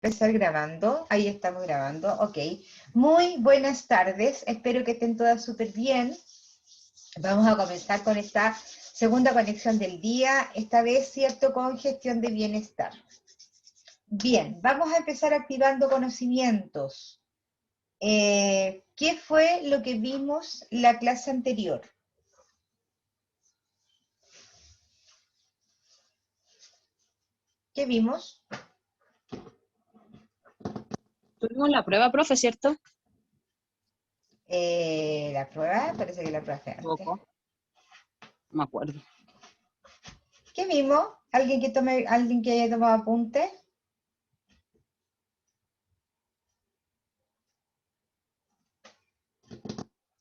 Empezar grabando, ahí estamos grabando, ok. Muy buenas tardes, espero que estén todas súper bien. Vamos a comenzar con esta segunda conexión del día, esta vez, ¿cierto?, con gestión de bienestar. Bien, vamos a empezar activando conocimientos. ¿Qué fue lo que vimos la clase anterior? ¿Qué vimos? Tuvimos la prueba, profe, ¿cierto? La prueba, parece que la prueba fue antes. Poco. No me acuerdo. ¿Qué vimos? ¿Alguien que haya tomado apunte?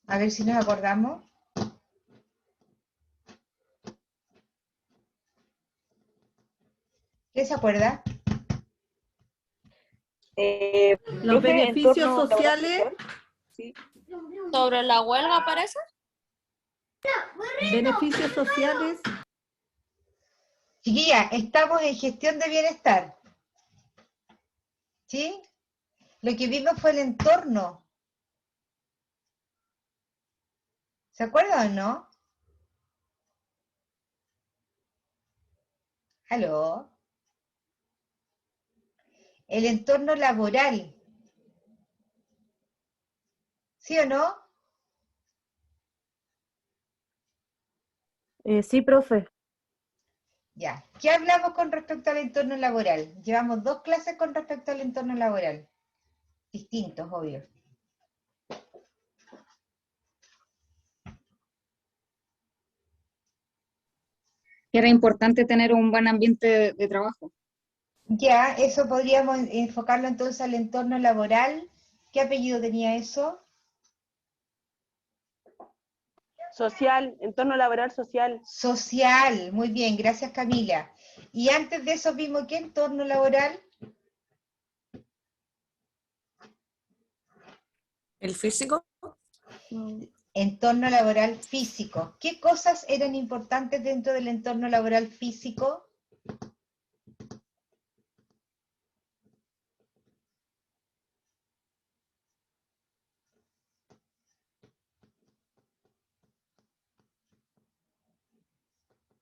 A ver si nos acordamos. ¿Qué se acuerda? Los beneficios sociales. Sí. ¿Sobre la huelga parece? Beneficios sociales. Chiquilla, estamos en gestión de bienestar. ¿Sí? Lo que vimos fue el entorno. ¿Se acuerda o no? ¿Aló? El entorno laboral. ¿Sí o no? Sí, profe. Ya. ¿Qué hablamos con respecto al entorno laboral? Llevamos 2 clases con respecto al entorno laboral. Distintos, obvio. Era importante tener un buen ambiente de trabajo. Ya, eso podríamos enfocarlo entonces al entorno laboral. ¿Qué apellido tenía eso? Social, entorno laboral social. Social, muy bien, gracias Camila. Y antes de eso vimos qué entorno laboral. ¿El físico? Entorno laboral físico. ¿Qué cosas eran importantes dentro del entorno laboral físico?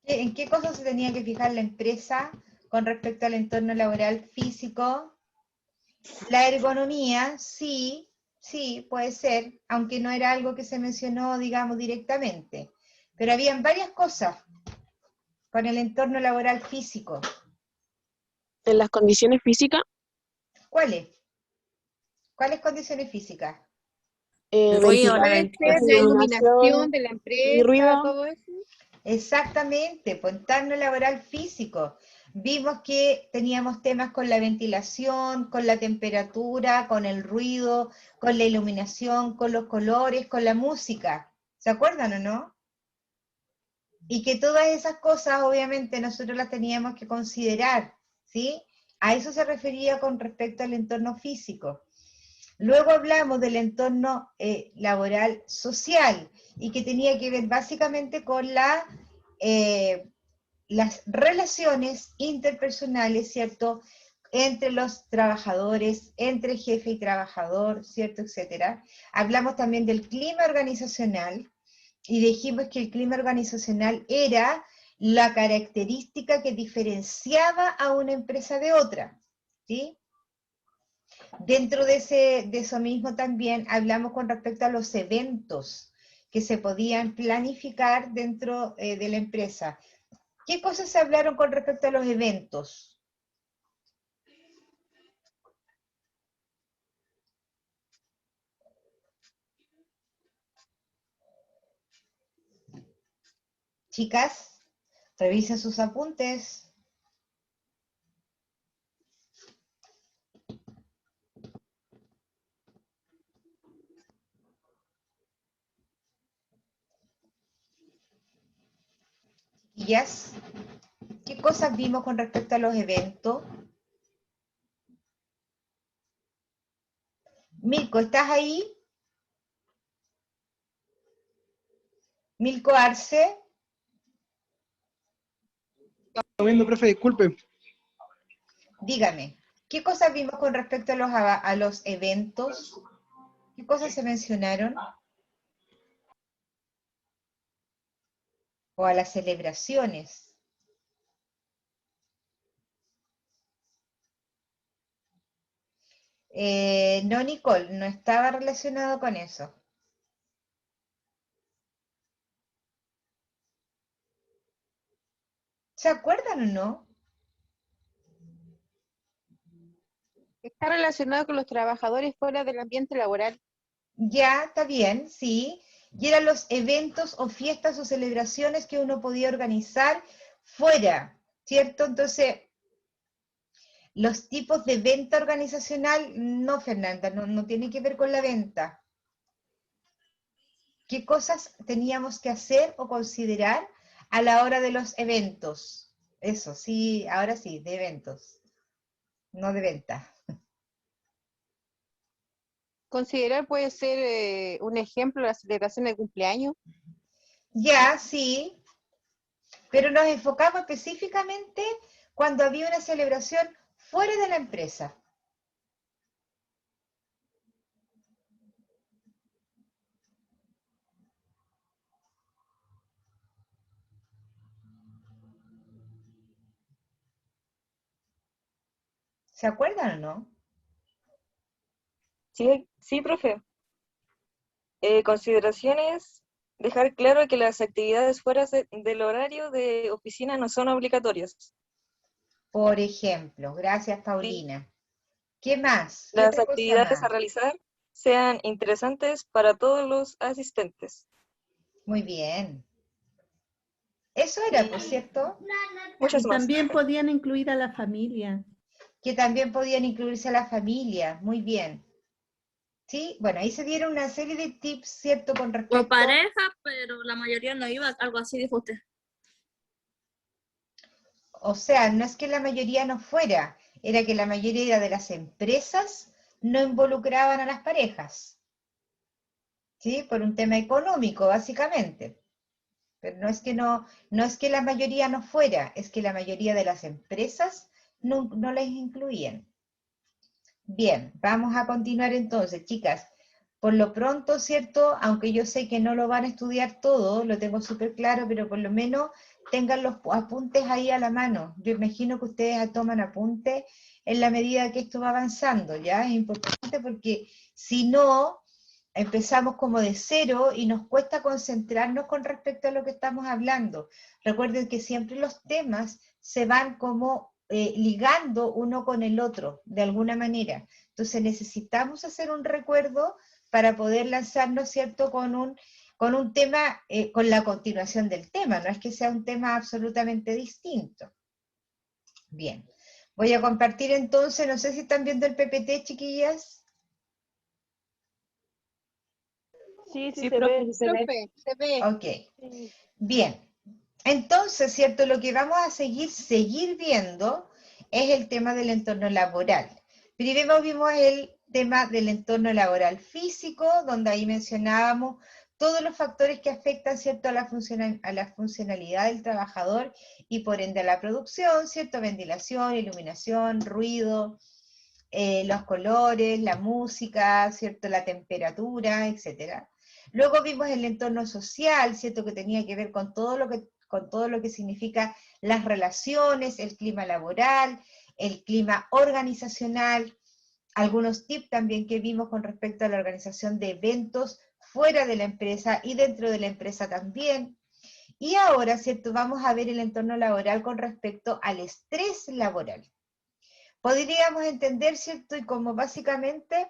¿En qué cosas se tenía que fijar la empresa con respecto al entorno laboral físico? La ergonomía, sí, sí, puede ser, aunque no era algo que se mencionó, digamos, directamente. Pero habían varias cosas con el entorno laboral físico. En las condiciones físicas. ¿Cuáles? ¿Cuáles condiciones físicas? El ruido, la Ventilación, ventilación. iluminación de la y ruido. empresa, todo eso. Exactamente, pues entorno laboral físico. Vimos que teníamos temas con la ventilación, con la temperatura, con el ruido, con la iluminación, con los colores, con la música. ¿Se acuerdan o no? Y que todas esas cosas, obviamente, nosotros las teníamos que considerar, ¿sí? A eso se refería con respecto al entorno físico. Luego hablamos del entorno laboral social y que tenía que ver básicamente con las relaciones interpersonales, ¿cierto? Entre los trabajadores, entre jefe y trabajador, ¿cierto? Etcétera. Hablamos también del clima organizacional y dijimos que el clima organizacional era la característica que diferenciaba a una empresa de otra, ¿sí? Dentro de eso mismo también hablamos con respecto a los eventos que se podían planificar dentro de la empresa. ¿Qué cosas se hablaron con respecto a los eventos? Chicas, revisen sus apuntes. Chiquillas, ¿qué cosas vimos con respecto a los eventos? Milko, ¿estás ahí? Milko Arce. Estoy viendo, profe, disculpe. Dígame. ¿Qué cosas vimos con respecto a los eventos? ¿Qué cosas se mencionaron? O a las celebraciones. No, Nicole, no estaba relacionado con eso. ¿Se acuerdan o no? Está relacionado con los trabajadores fuera del ambiente laboral. Ya, está bien, sí. Y eran los eventos o fiestas o celebraciones que uno podía organizar fuera, ¿cierto? Entonces, los tipos de venta organizacional, no, Fernanda, no tiene que ver con la venta. ¿Qué cosas teníamos que hacer o considerar a la hora de los eventos? Eso, sí, ahora sí, de eventos, no de venta. Considerar puede ser un ejemplo la celebración de cumpleaños. Ya, sí, pero nos enfocamos específicamente cuando había una celebración fuera de la empresa. ¿Se acuerdan o no? Sí, sí, profe. Consideraciones, dejar claro que las actividades fuera del horario de oficina no son obligatorias. Por ejemplo, gracias Sí, Paulina. ¿Qué más? ¿Qué las otra cosa actividades a más? realizar sean interesantes para todos los asistentes. Muy bien. Eso era, por Y cierto, muchas Y más. también podían incluir a la familia. que también podían incluirse a la familia. Muy bien. Sí, bueno, ahí se dieron una serie de tips, ¿cierto? Con O respecto, pareja, pero la mayoría no iba, algo así dijo usted. o sea, no es que la mayoría no fuera, era que la mayoría de las empresas no involucraban a las parejas, ¿sí? Por un tema económico, básicamente. Pero no es que la mayoría no fuera, es que la mayoría de las empresas no les incluían. Bien, vamos a continuar entonces, chicas. Por lo pronto, ¿cierto? Aunque yo sé que no lo van a estudiar todo, lo tengo súper claro, pero por lo menos tengan los apuntes ahí a la mano. Yo imagino que ustedes toman apuntes en la medida que esto va avanzando, ¿ya? Es importante porque si no, empezamos como de cero y nos cuesta concentrarnos con respecto a lo que estamos hablando. Recuerden que siempre los temas se van como ligando uno con el otro, de alguna manera. Entonces necesitamos hacer un recuerdo para poder lanzarnos, ¿cierto?, con un tema, con la continuación del tema, no es que sea un tema absolutamente distinto. Bien, voy a compartir entonces, no sé si están viendo el PPT, chiquillas. Sí, Sí, se profe, ve. sí se ve. Profe, se ve. Ok, Sí. bien. Entonces, ¿cierto? Lo que vamos a seguir viendo es el tema del entorno laboral. Primero vimos el tema del entorno laboral físico, donde ahí mencionábamos todos los factores que afectan, ¿cierto?, a la funcionalidad del trabajador y por ende a la producción, ¿cierto? Ventilación, iluminación, ruido, los colores, la música, ¿cierto?, la temperatura, etcétera. Luego vimos el entorno social, ¿cierto?, que tenía que ver con todo lo que significa las relaciones, el clima laboral, el clima organizacional, algunos tips también que vimos con respecto a la organización de eventos fuera de la empresa y dentro de la empresa también. Y ahora, ¿cierto?, vamos a ver el entorno laboral con respecto al estrés laboral. Podríamos entender, ¿cierto?, y como básicamente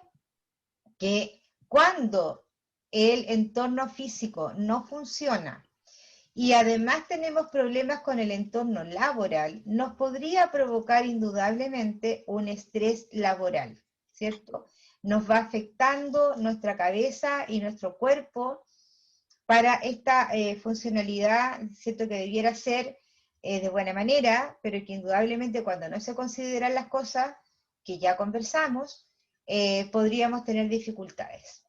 que cuando el entorno físico no funciona y además tenemos problemas con el entorno laboral, nos podría provocar indudablemente un estrés laboral, ¿cierto? Nos va afectando nuestra cabeza y nuestro cuerpo para esta funcionalidad, ¿cierto?, que debiera ser de buena manera, pero que indudablemente cuando no se consideran las cosas que ya conversamos, podríamos tener dificultades.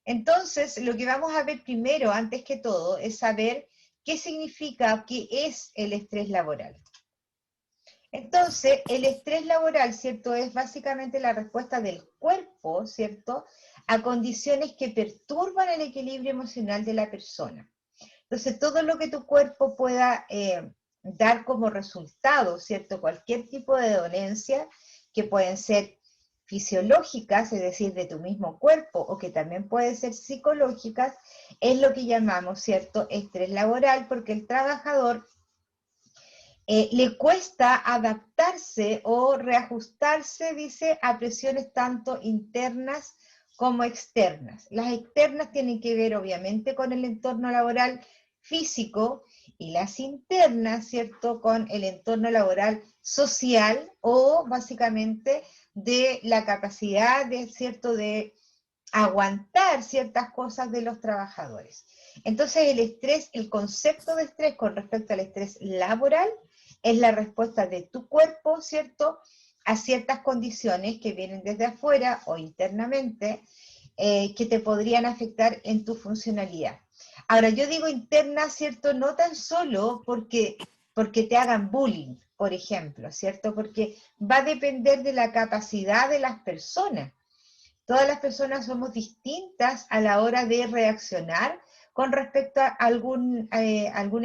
Entonces, lo que vamos a ver primero, antes que todo, es saber qué significa, qué es el estrés laboral. Entonces, el estrés laboral, ¿cierto? Es básicamente la respuesta del cuerpo, ¿cierto? A condiciones que perturban el equilibrio emocional de la persona. Entonces, todo lo que tu cuerpo pueda dar como resultado, ¿cierto? Cualquier tipo de dolencia, que pueden ser fisiológicas, es decir, de tu mismo cuerpo, o que también pueden ser psicológicas, es lo que llamamos, ¿cierto? Estrés laboral, porque el trabajador le cuesta adaptarse o reajustarse, dice, a presiones tanto internas como externas. Las externas tienen que ver, obviamente, con el entorno laboral físico y las internas, ¿cierto?, con el entorno laboral social o, básicamente, de la capacidad, de, ¿cierto?, de aguantar ciertas cosas de los trabajadores. Entonces, el estrés, el concepto de estrés con respecto al estrés laboral, es la respuesta de tu cuerpo, ¿cierto?, a ciertas condiciones que vienen desde afuera o internamente, que te podrían afectar en tu funcionalidad. Ahora, yo digo interna, ¿cierto?, no tan solo porque te hagan bullying, por ejemplo, ¿cierto?, porque va a depender de la capacidad de las personas. Todas las personas somos distintas a la hora de reaccionar con respecto a algún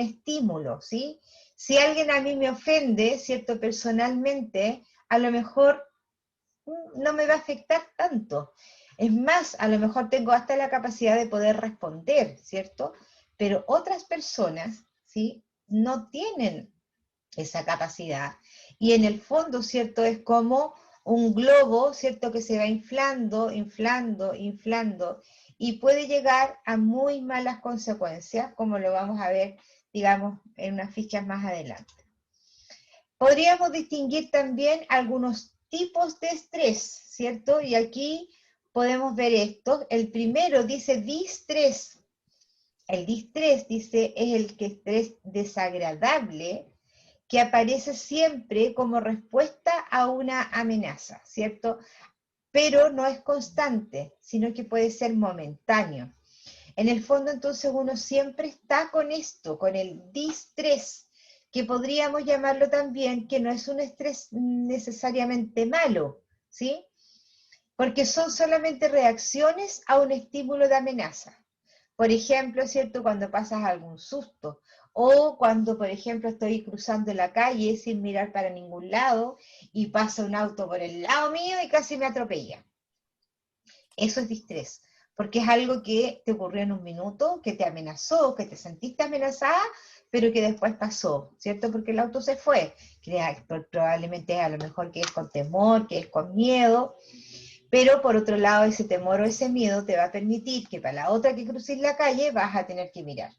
estímulo, ¿sí? Si alguien a mí me ofende, ¿cierto?, personalmente, a lo mejor no me va a afectar tanto. Es más, a lo mejor tengo hasta la capacidad de poder responder, ¿cierto? Pero otras personas, ¿sí?, no tienen esa capacidad. Y en el fondo, ¿cierto?, es como un globo, ¿cierto?, que se va inflando, inflando, inflando, y puede llegar a muy malas consecuencias, como lo vamos a ver, digamos, en unas fichas más adelante. Podríamos distinguir también algunos tipos de estrés, ¿cierto? Y aquí podemos ver esto. El primero dice distrés. El distrés, dice, es el que estrés desagradable, que aparece siempre como respuesta a una amenaza, ¿cierto? Pero no es constante, sino que puede ser momentáneo. En el fondo, entonces, uno siempre está con esto, con el distrés, que podríamos llamarlo también, que no es un estrés necesariamente malo, ¿sí? Porque son solamente reacciones a un estímulo de amenaza. Por ejemplo, ¿cierto?, cuando pasas algún susto, o cuando, por ejemplo, estoy cruzando la calle sin mirar para ningún lado y pasa un auto por el lado mío y casi me atropella. Eso es distrés, porque es algo que te ocurrió en un minuto, que te amenazó, que te sentiste amenazada, pero que después pasó, ¿cierto? Porque el auto se fue. Probablemente a lo mejor que es con temor, que es con miedo, pero por otro lado ese temor o ese miedo te va a permitir que para la otra que cruces la calle vas a tener que mirar,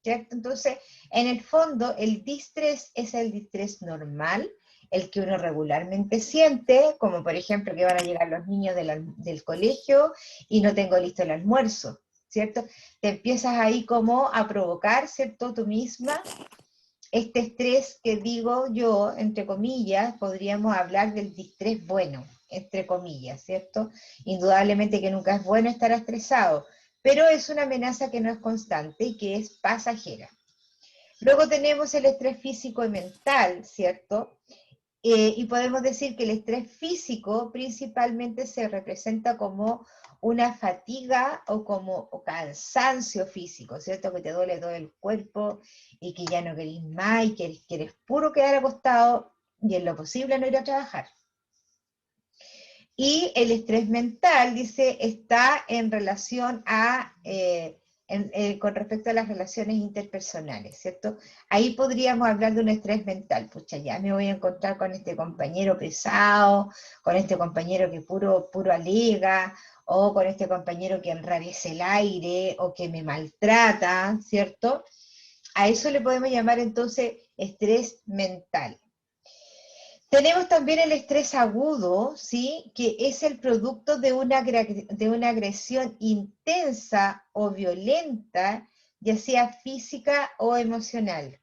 ¿cierto? Entonces, en el fondo, el distrés es el distrés normal, el que uno regularmente siente, como por ejemplo que van a llegar los niños del colegio y no tengo listo el almuerzo, ¿cierto? Te empiezas ahí como a provocar, ¿cierto?, tú misma, este estrés que digo yo, entre comillas, podríamos hablar del distrés bueno, entre comillas, ¿cierto? Indudablemente que nunca es bueno estar estresado, pero es una amenaza que no es constante y que es pasajera. Luego tenemos el estrés físico y mental, ¿cierto? Y podemos decir que el estrés físico principalmente se representa como una fatiga o como cansancio físico, ¿cierto? Que te duele todo el cuerpo y que ya no querés más y que querés puro quedar acostado y en lo posible no ir a trabajar. Y el estrés mental, dice, está en relación a, con respecto a las relaciones interpersonales, ¿cierto? Ahí podríamos hablar de un estrés mental. Pucha, ya me voy a encontrar con este compañero pesado, con este compañero que puro alega, o con este compañero que enrarece el aire, o que me maltrata, ¿cierto? A eso le podemos llamar entonces estrés mental. Tenemos también el estrés agudo, ¿sí?, que es el producto de una agresión intensa o violenta, ya sea física o emocional,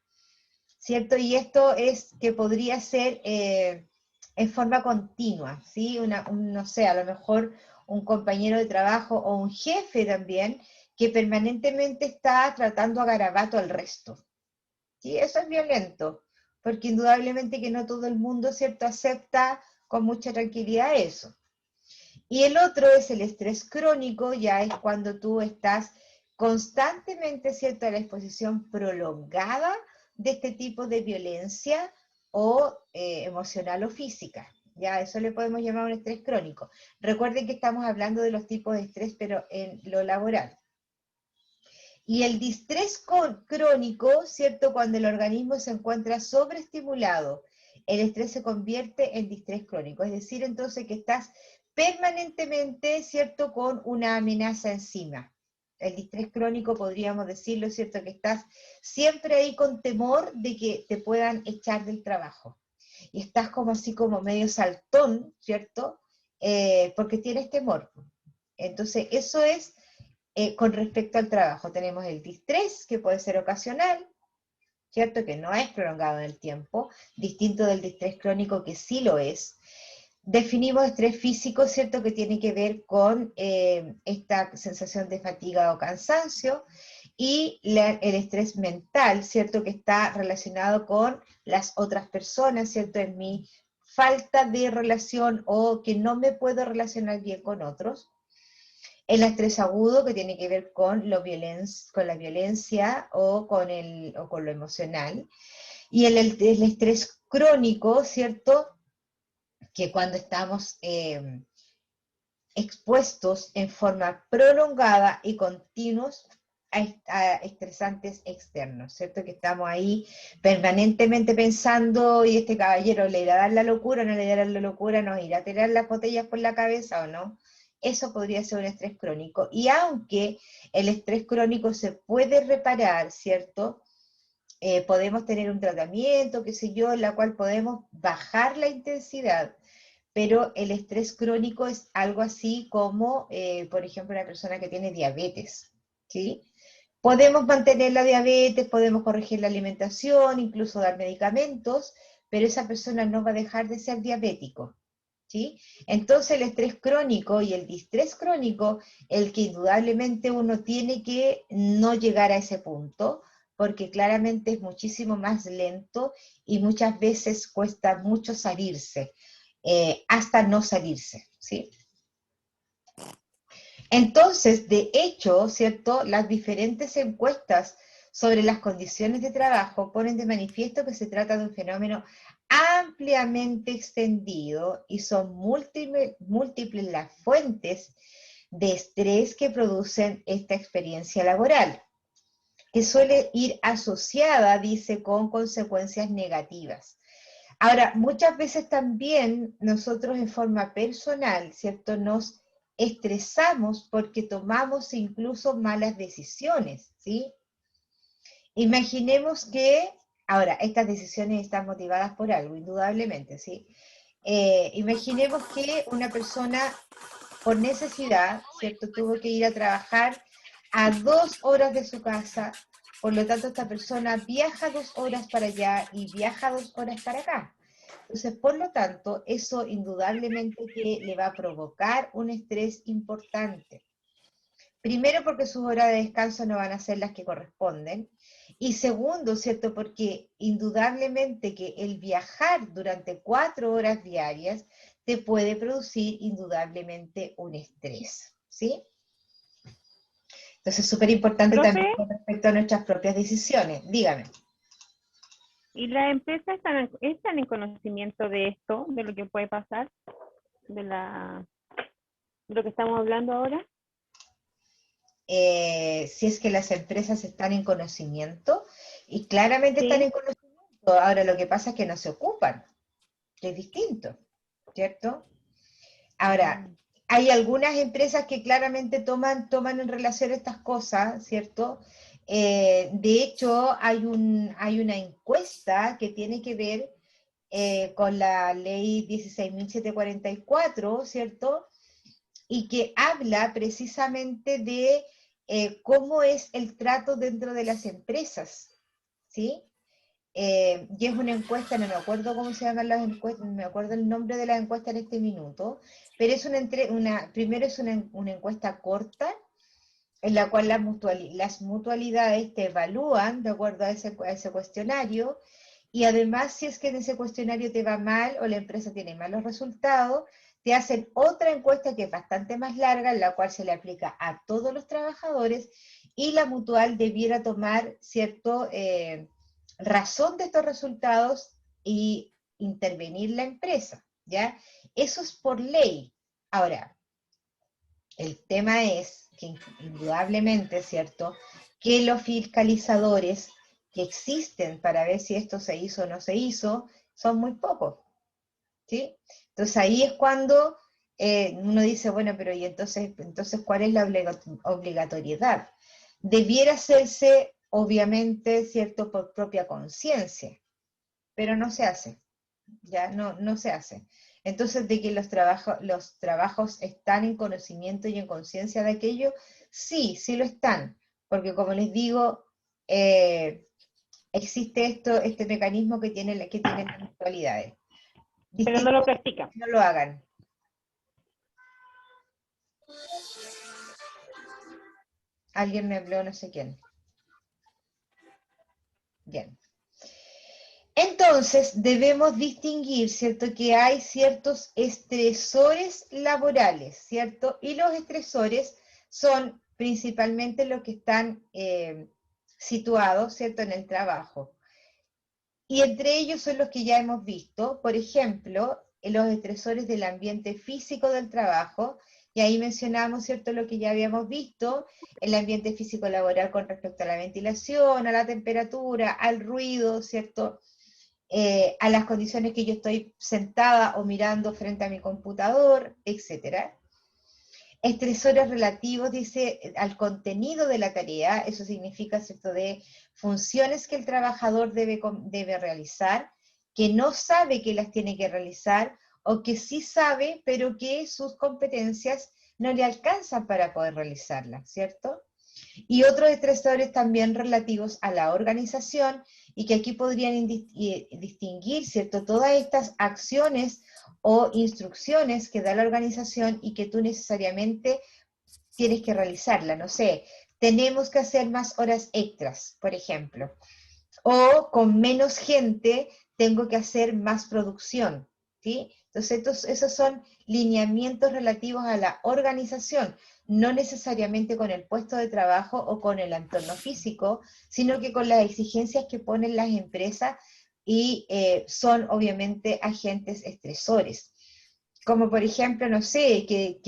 ¿cierto? Y esto es que podría ser en forma continua, ¿sí? No sé, a lo mejor un compañero de trabajo o un jefe también, que permanentemente está tratando a garabato al resto, ¿sí? Eso es violento. porque indudablemente que no todo el mundo, ¿cierto?, acepta con mucha tranquilidad eso. Y el otro es el estrés crónico, ya es cuando tú estás constantemente, ¿cierto?, a la exposición prolongada de este tipo de violencia o emocional o física. Ya, eso le podemos llamar un estrés crónico. Recuerden que estamos hablando de los tipos de estrés, pero en lo laboral. Y el distrés crónico, ¿cierto?, cuando el organismo se encuentra sobreestimulado, el estrés se convierte en distrés crónico. Es decir, entonces que estás permanentemente, ¿cierto?, con una amenaza encima. El distrés crónico podríamos decirlo, ¿cierto?, que estás siempre ahí con temor de que te puedan echar del trabajo. Y estás como así como medio saltón, ¿cierto?, porque tienes temor. Entonces, eso es con respecto al trabajo. Tenemos el distrés, que puede ser ocasional, ¿cierto?, que no es prolongado en el tiempo, distinto del distrés crónico, que sí lo es. Definimos estrés físico, ¿cierto?, que tiene que ver con esta sensación de fatiga o cansancio, y el estrés mental, ¿cierto?, que está relacionado con las otras personas, ¿cierto?, en mi falta de relación o que no me puedo relacionar bien con otros. El estrés agudo, que tiene que ver con la violencia o con lo emocional. Y el estrés crónico, ¿cierto?, que cuando estamos expuestos en forma prolongada y continuos a estresantes externos, ¿cierto? Que estamos ahí permanentemente pensando, y este caballero le irá a dar la locura, no le irá a dar la locura, nos irá a tirar las botellas por la cabeza o no. Eso podría ser un estrés crónico. Y aunque el estrés crónico se puede reparar, ¿cierto?, podemos tener un tratamiento, qué sé yo, en la cual podemos bajar la intensidad, pero el estrés crónico es algo así como, por ejemplo, una persona que tiene diabetes, ¿sí? Podemos mantener la diabetes, podemos corregir la alimentación, incluso dar medicamentos, pero esa persona no va a dejar de ser diabético, ¿sí? Entonces el estrés crónico y el distrés crónico, el que indudablemente uno tiene que no llegar a ese punto, porque claramente es muchísimo más lento y muchas veces cuesta mucho salirse, hasta no salirse, ¿sí? Entonces, de hecho, ¿cierto?, las diferentes encuestas sobre las condiciones de trabajo ponen de manifiesto que se trata de un fenómeno ampliamente extendido y son múltiples las fuentes de estrés que producen esta experiencia laboral, que suele ir asociada, dice, con consecuencias negativas. Ahora, muchas veces también nosotros en forma personal, ¿cierto?, nos estresamos porque tomamos incluso malas decisiones, ¿sí? Imaginemos que, ahora, estas decisiones están motivadas por algo, indudablemente, ¿sí? Imaginemos que una persona, por necesidad, ¿cierto?, tuvo que ir a trabajar a 2 horas de su casa, por lo tanto esta persona viaja 2 horas para allá y viaja 2 horas para acá. Entonces, por lo tanto, eso indudablemente que le va a provocar un estrés importante. Primero, porque sus horas de descanso no van a ser las que corresponden. Y segundo, ¿cierto?, porque indudablemente que el viajar durante 4 horas diarias te puede producir indudablemente un estrés, ¿sí? Entonces, es súper importante Profe, también con respecto a nuestras propias decisiones. Dígame. ¿y las empresas están en conocimiento de esto, de lo que puede pasar, de lo que estamos hablando ahora? Si es que las empresas están en conocimiento, y claramente están Sí. en conocimiento, ahora lo que pasa es que no se ocupan, que es distinto, ¿cierto? Ahora, hay algunas empresas que claramente toman en relación estas cosas, ¿cierto? De hecho, hay una encuesta que tiene que ver con la ley 16.744, ¿cierto? Y que habla precisamente de cómo es el trato dentro de las empresas, ¿sí? Y es una encuesta, no me acuerdo cómo se llaman las encuestas, no me acuerdo el nombre de la encuesta en este minuto, pero es primero es una encuesta corta, en la cual las mutualidades te evalúan de acuerdo a ese cuestionario, y además si es que en ese cuestionario te va mal o la empresa tiene malos resultados, te hacen otra encuesta que es bastante más larga, en la cual se le aplica a todos los trabajadores, y la mutual debiera tomar cierto razón de estos resultados y intervenir la empresa, ¿ya? Eso es por ley. Ahora, el tema es que indudablemente, ¿cierto?, que los fiscalizadores que existen para ver si esto se hizo o no se hizo, son muy pocos, ¿sí? Entonces ahí es cuando uno dice, bueno, pero ¿y entonces cuál es la obligatoriedad? Debiera hacerse, obviamente, ¿cierto?, por propia conciencia, pero no se hace, ya no se hace. Entonces, de que los trabajos están en conocimiento y en conciencia de aquello, sí lo están, porque como les digo, existe este mecanismo que tienen las mutualidades. Pero no lo practican. No lo hagan. Alguien me habló, no sé quién. Bien. Entonces, debemos distinguir, ¿cierto?, que hay ciertos estresores laborales, ¿cierto? Y los estresores son principalmente los que están situados, ¿cierto?, en el trabajo. Y entre ellos son los que ya hemos visto, por ejemplo, los estresores del ambiente físico del trabajo, y ahí mencionamos, ¿cierto?, lo que ya habíamos visto, el ambiente físico laboral con respecto a la ventilación, a la temperatura, al ruido, ¿cierto?, a las condiciones que yo estoy sentada o mirando frente a mi computador, etc. Estresores relativos, dice, al contenido de la tarea, eso significa, ¿cierto?, de funciones que el trabajador debe realizar, que no sabe que las tiene que realizar, o que sí sabe, pero que sus competencias no le alcanzan para poder realizarlas, ¿cierto? Y otros estresores también relativos a la organización, y que aquí podrían distinguir, ¿cierto?, todas estas acciones o instrucciones que da la organización y que tú necesariamente tienes que realizarla. No sé, tenemos que hacer más horas extras, por ejemplo, o con menos gente tengo que hacer más producción, ¿sí? Entonces esos son lineamientos relativos a la organización, no necesariamente con el puesto de trabajo o con el entorno físico, sino que con las exigencias que ponen las empresas, y son obviamente agentes estresores. Como por ejemplo, no sé, que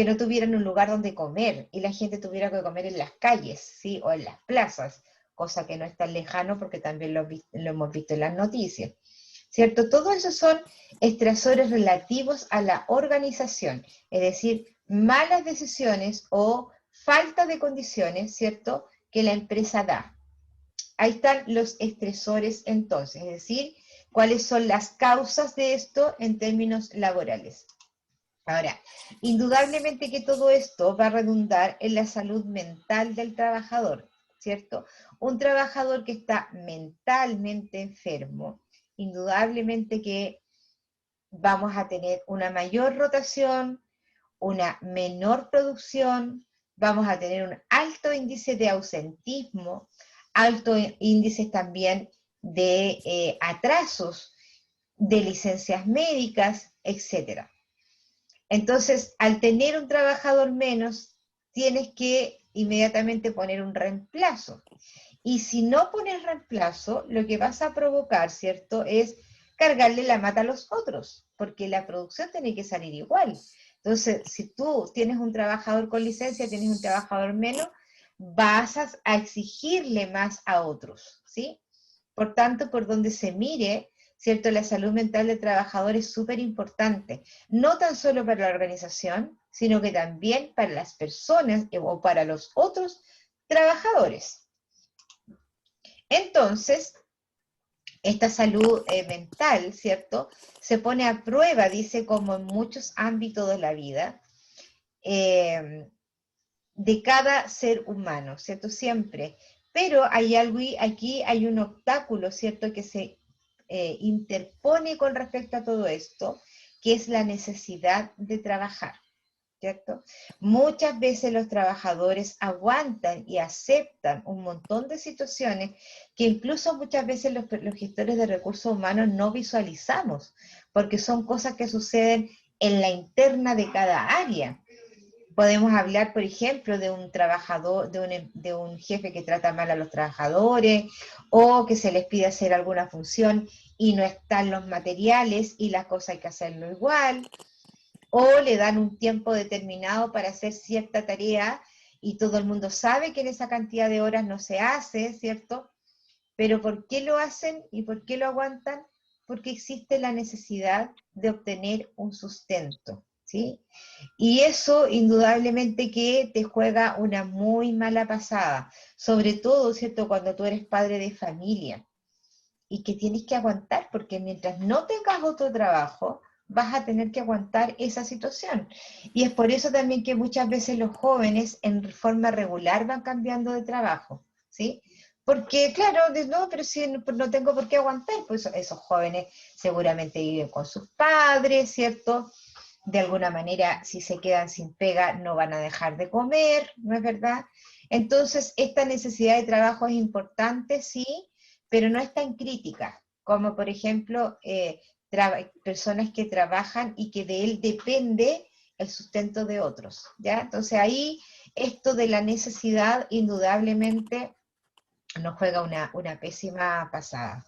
no tuvieran un lugar donde comer y la gente tuviera que comer en las calles, ¿sí?, o en las plazas, cosa que no es tan lejano porque también lo hemos visto en las noticias, ¿cierto? Todos esos son estresores relativos a la organización, es decir, malas decisiones o falta de condiciones, ¿cierto?, que la empresa da. Ahí están los estresores entonces, es decir, cuáles son las causas de esto en términos laborales. Ahora, indudablemente que todo esto va a redundar en la salud mental del trabajador, ¿cierto? Un trabajador que está mentalmente enfermo, indudablemente que vamos a tener una mayor rotación, una menor producción, vamos a tener un alto índice de ausentismo, alto índice también de atrasos, de licencias médicas, etc. Entonces, al tener un trabajador menos, tienes que inmediatamente poner un reemplazo. Y si no pones reemplazo, lo que vas a provocar, ¿cierto?, es cargarle la mata a los otros, porque la producción tiene que salir igual. Entonces, si tú tienes un trabajador con licencia, tienes un trabajador menos, vas a exigirle más a otros, ¿sí? Por tanto, por donde se mire, ¿cierto?, la salud mental del trabajador es súper importante, no tan solo para la organización, sino que también para las personas o para los otros trabajadores. Entonces, esta salud mental, ¿cierto?, se pone a prueba, dice, como en muchos ámbitos de la vida, de cada ser humano, ¿cierto?, siempre. Pero hay algo, aquí hay un obstáculo, ¿cierto?, que se interpone con respecto a todo esto, que es la necesidad de trabajar, ¿cierto? Muchas veces los trabajadores aguantan y aceptan un montón de situaciones que incluso muchas veces los gestores de recursos humanos no visualizamos, porque son cosas que suceden en la interna de cada área. Podemos hablar, por ejemplo, de un trabajador, de un jefe que trata mal a los trabajadores, o que se les pide hacer alguna función y no están los materiales y las cosas hay que hacerlo igual, o le dan un tiempo determinado para hacer cierta tarea y todo el mundo sabe que en esa cantidad de horas no se hace, ¿cierto? Pero ¿por qué lo hacen y por qué lo aguantan? Porque existe la necesidad de obtener un sustento, ¿sí? Y eso indudablemente que te juega una muy mala pasada, sobre todo, ¿cierto?, cuando tú eres padre de familia y que tienes que aguantar, porque mientras no tengas otro trabajo, vas a tener que aguantar esa situación. Y es por eso también que muchas veces los jóvenes en forma regular van cambiando de trabajo, ¿sí? Porque, claro, no, pero si no tengo por qué aguantar, pues esos jóvenes seguramente viven con sus padres, ¿cierto? De alguna manera, si se quedan sin pega, no van a dejar de comer, ¿no es verdad? Entonces, esta necesidad de trabajo es importante, sí, pero no es tan crítica, como por ejemplo, personas que trabajan y que de él depende el sustento de otros, ¿ya? Entonces ahí, esto de la necesidad, indudablemente, nos juega una pésima pasada.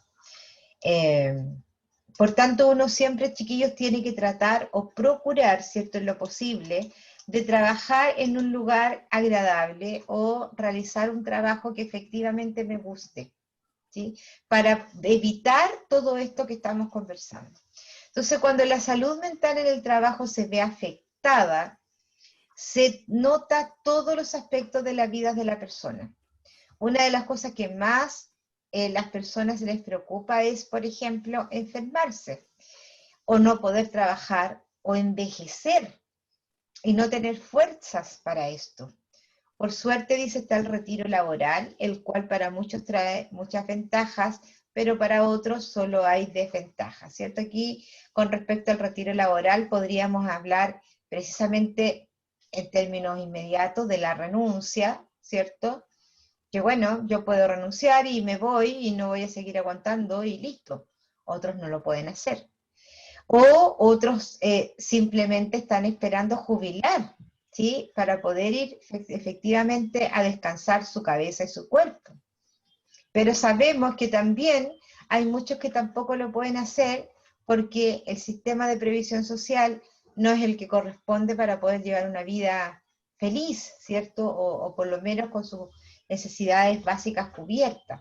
Por tanto, uno siempre, chiquillos, tiene que tratar o procurar, ¿cierto?, en lo posible, de trabajar en un lugar agradable o realizar un trabajo que efectivamente me guste, ¿sí? Para evitar todo esto que estamos conversando. Entonces, cuando la salud mental en el trabajo se ve afectada, se nota todos los aspectos de la vida de la persona. Una de las cosas que más las personas les preocupa es, por ejemplo, enfermarse, o no poder trabajar, o envejecer, y no tener fuerzas para esto. Por suerte, dice, está el retiro laboral, el cual para muchos trae muchas ventajas, pero para otros solo hay desventajas, ¿cierto? Aquí, con respecto al retiro laboral, podríamos hablar precisamente en términos inmediatos de la renuncia, ¿cierto? Que bueno, yo puedo renunciar y me voy y no voy a seguir aguantando y listo. Otros no lo pueden hacer. O otros simplemente están esperando jubilar, ¿sí? Para poder ir efectivamente a descansar su cabeza y su cuerpo. Pero sabemos que también hay muchos que tampoco lo pueden hacer porque el sistema de previsión social no es el que corresponde para poder llevar una vida feliz, ¿cierto? O por lo menos con sus necesidades básicas cubiertas.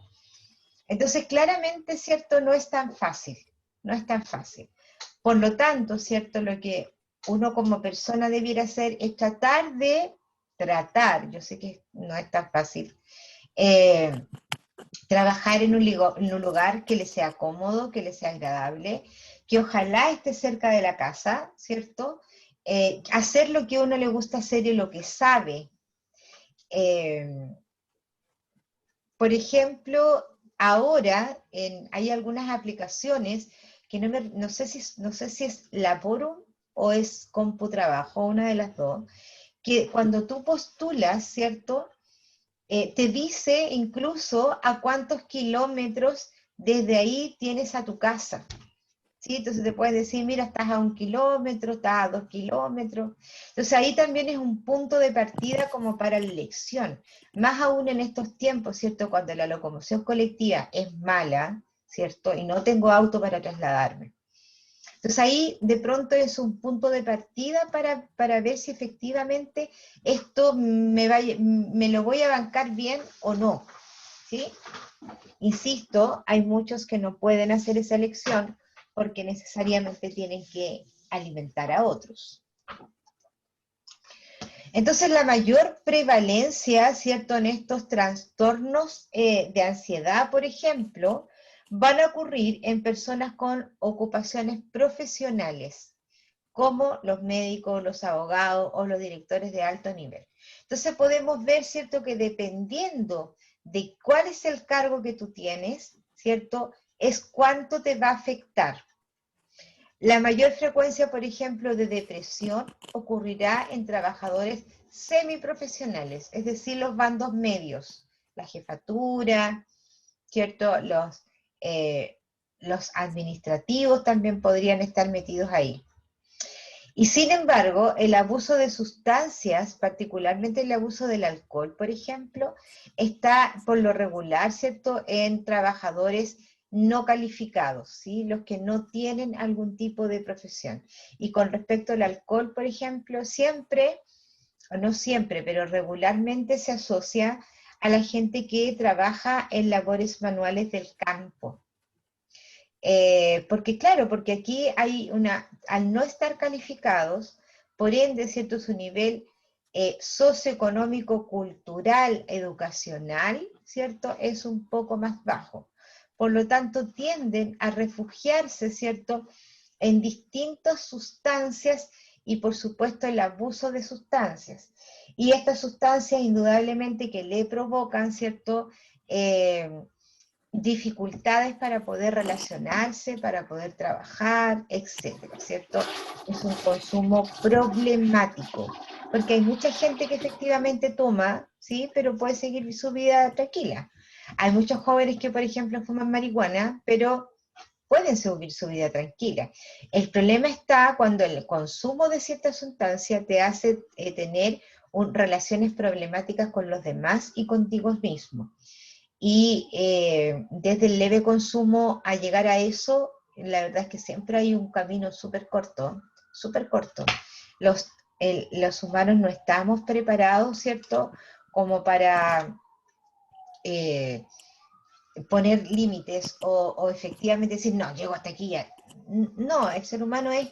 Entonces, claramente, ¿cierto? No es tan fácil, no es tan fácil. Por lo tanto, ¿cierto? Lo que uno como persona debiera hacer es tratar, yo sé que no es tan fácil, trabajar en un lugar que le sea cómodo, que le sea agradable, que ojalá esté cerca de la casa, ¿cierto? Hacer lo que a uno le gusta hacer y lo que sabe. Por ejemplo, ahora hay algunas aplicaciones que no sé si es Laborum o es CompuTrabajo, una de las dos, que cuando tú postulas, ¿cierto? Te dice incluso a cuántos kilómetros desde ahí tienes a tu casa, ¿sí? Entonces te pueden decir, mira, estás a 1 kilómetro, estás a 2 kilómetros. Entonces ahí también es un punto de partida como para la elección. Más aún en estos tiempos, ¿cierto? Cuando la locomoción colectiva es mala, ¿cierto? Y no tengo auto para trasladarme. Entonces ahí de pronto es un punto de partida para ver si efectivamente esto me lo voy a bancar bien o no, ¿sí? Insisto, hay muchos que no pueden hacer esa elección porque necesariamente tienen que alimentar a otros. Entonces la mayor prevalencia, ¿cierto?, en estos trastornos de ansiedad, por ejemplo, van a ocurrir en personas con ocupaciones profesionales, como los médicos, los abogados o los directores de alto nivel. Entonces podemos ver, ¿cierto?, que dependiendo de cuál es el cargo que tú tienes, ¿cierto?, es cuánto te va a afectar. La mayor frecuencia, por ejemplo, de depresión ocurrirá en trabajadores semiprofesionales, es decir, los bandos medios, la jefatura, ¿cierto? Los administrativos también podrían estar metidos ahí. Y sin embargo, el abuso de sustancias, particularmente el abuso del alcohol, por ejemplo, está por lo regular, ¿cierto?, en trabajadores no calificados, ¿sí? Los que no tienen algún tipo de profesión. Y con respecto al alcohol, por ejemplo, siempre, o no siempre, pero regularmente se asocia a la gente que trabaja en labores manuales del campo. Porque claro, porque aquí hay al no estar calificados, por ende, ¿cierto?, su nivel socioeconómico, cultural, educacional, ¿cierto?, es un poco más bajo. Por lo tanto, tienden a refugiarse, ¿cierto?, en distintas sustancias y, por supuesto, el abuso de sustancias. Y estas sustancias, indudablemente, que le provocan, ¿cierto?, dificultades para poder relacionarse, para poder trabajar, etcétera, ¿cierto? Es un consumo problemático, porque hay mucha gente que efectivamente toma, ¿sí?, pero puede seguir su vida tranquila. Hay muchos jóvenes que, por ejemplo, fuman marihuana, pero pueden seguir su vida tranquila. El problema está cuando el consumo de cierta sustancia te hace tener relaciones problemáticas con los demás y contigo mismo. Y desde el leve consumo a llegar a eso, la verdad es que siempre hay un camino súper corto, súper corto. Los humanos no estamos preparados, ¿cierto?, como para poner límites o efectivamente decir, no, llego hasta aquí ya. No, el ser humano es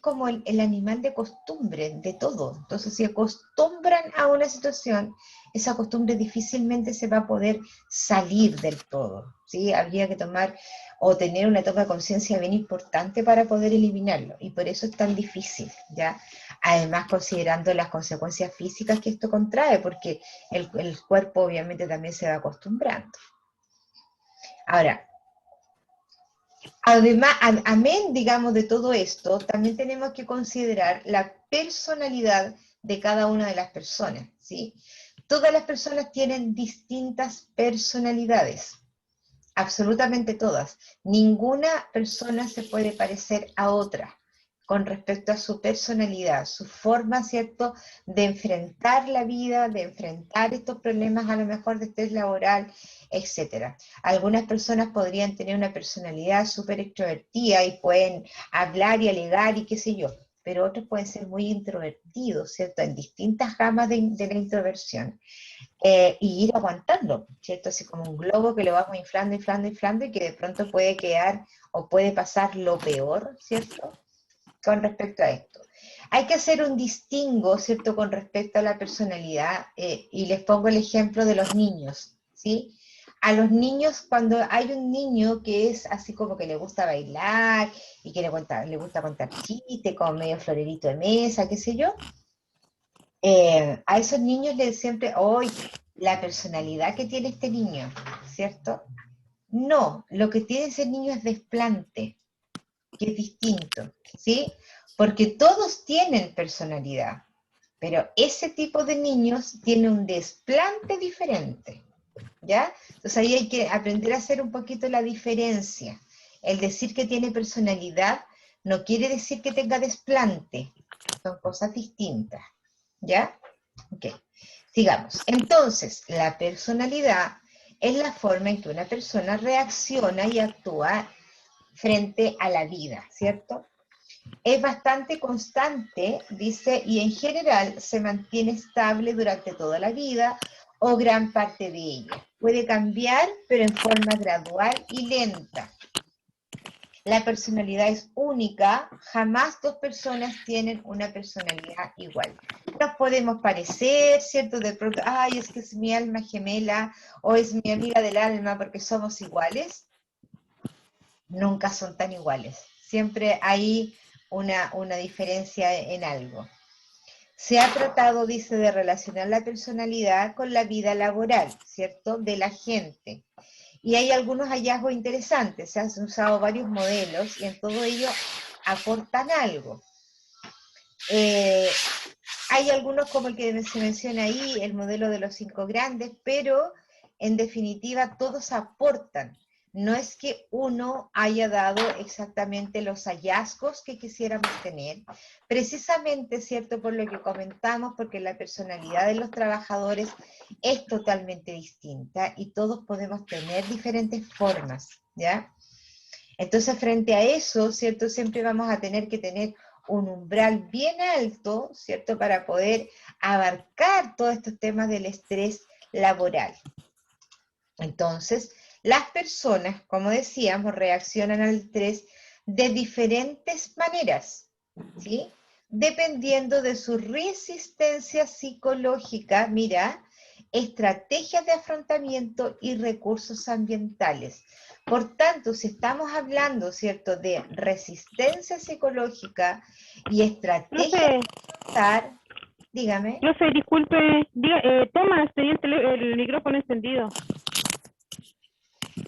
como el animal de costumbre, de todo. Entonces, si acostumbran a una situación, esa costumbre difícilmente se va a poder salir del todo, ¿sí? Habría que tomar o tener una toma de conciencia bien importante para poder eliminarlo, y por eso es tan difícil, ¿ya? Además, considerando las consecuencias físicas que esto contrae, porque el cuerpo obviamente también se va acostumbrando. Ahora, además, amén, digamos, de todo esto, también tenemos que considerar la personalidad de cada una de las personas, ¿sí? Todas las personas tienen distintas personalidades, absolutamente todas. Ninguna persona se puede parecer a otra con respecto a su personalidad, su forma, ¿cierto?, de enfrentar la vida, de enfrentar estos problemas a lo mejor de estrés laboral, etc. Algunas personas podrían tener una personalidad súper extrovertida y pueden hablar y alegar y qué sé yo, pero otros pueden ser muy introvertidos, ¿cierto?, en distintas gamas de la introversión. Y ir aguantando, ¿cierto? Así como un globo que lo vamos inflando, inflando, inflando, y que de pronto puede quedar o puede pasar lo peor, ¿cierto?, con respecto a esto. Hay que hacer un distingo, ¿cierto?, con respecto a la personalidad, y les pongo el ejemplo de los niños, ¿sí? A los niños, cuando hay un niño que es así como que le gusta bailar y que le gusta contar chistes, como medio florerito de mesa, qué sé yo, a esos niños les siempre, hoy la personalidad que tiene este niño, ¿cierto? No, lo que tiene ese niño es desplante, que es distinto, ¿sí? Porque todos tienen personalidad, pero ese tipo de niños tiene un desplante diferente, ¿ya? Entonces ahí hay que aprender a hacer un poquito la diferencia. El decir que tiene personalidad no quiere decir que tenga desplante, son cosas distintas, ¿ya? Ok, sigamos. Entonces, la personalidad es la forma en que una persona reacciona y actúa frente a la vida, ¿cierto? Es bastante constante, dice, y en general se mantiene estable durante toda la vida o gran parte de ella. Puede cambiar, pero en forma gradual y lenta. La personalidad es única, jamás dos personas tienen una personalidad igual. Nos podemos parecer, ¿cierto? De pronto, ay, es que es mi alma gemela o es mi amiga del alma porque somos iguales. Nunca son tan iguales. Siempre hay una diferencia en algo. Se ha tratado, dice, de relacionar la personalidad con la vida laboral, ¿cierto?, de la gente. Y hay algunos hallazgos interesantes, se han usado varios modelos y en todo ello aportan algo. Hay algunos como el que se menciona ahí, el modelo de los 5 grandes, pero en definitiva todos aportan. No es que uno haya dado exactamente los hallazgos que quisiéramos tener, precisamente, ¿cierto? Por lo que comentamos, porque la personalidad de los trabajadores es totalmente distinta y todos podemos tener diferentes formas, ¿ya? Entonces, frente a eso, ¿cierto? Siempre vamos a tener que tener un umbral bien alto, ¿cierto? Para poder abarcar todos estos temas del estrés laboral. Entonces, las personas, como decíamos, reaccionan al estrés de diferentes maneras, ¿sí? Dependiendo de su resistencia psicológica, mira, estrategias de afrontamiento y recursos ambientales. Por tanto, si estamos hablando, ¿cierto?, de resistencia psicológica y estrategias Profe, de afrontar, dígame. profe, disculpe, Tomás, tenía el micrófono encendido.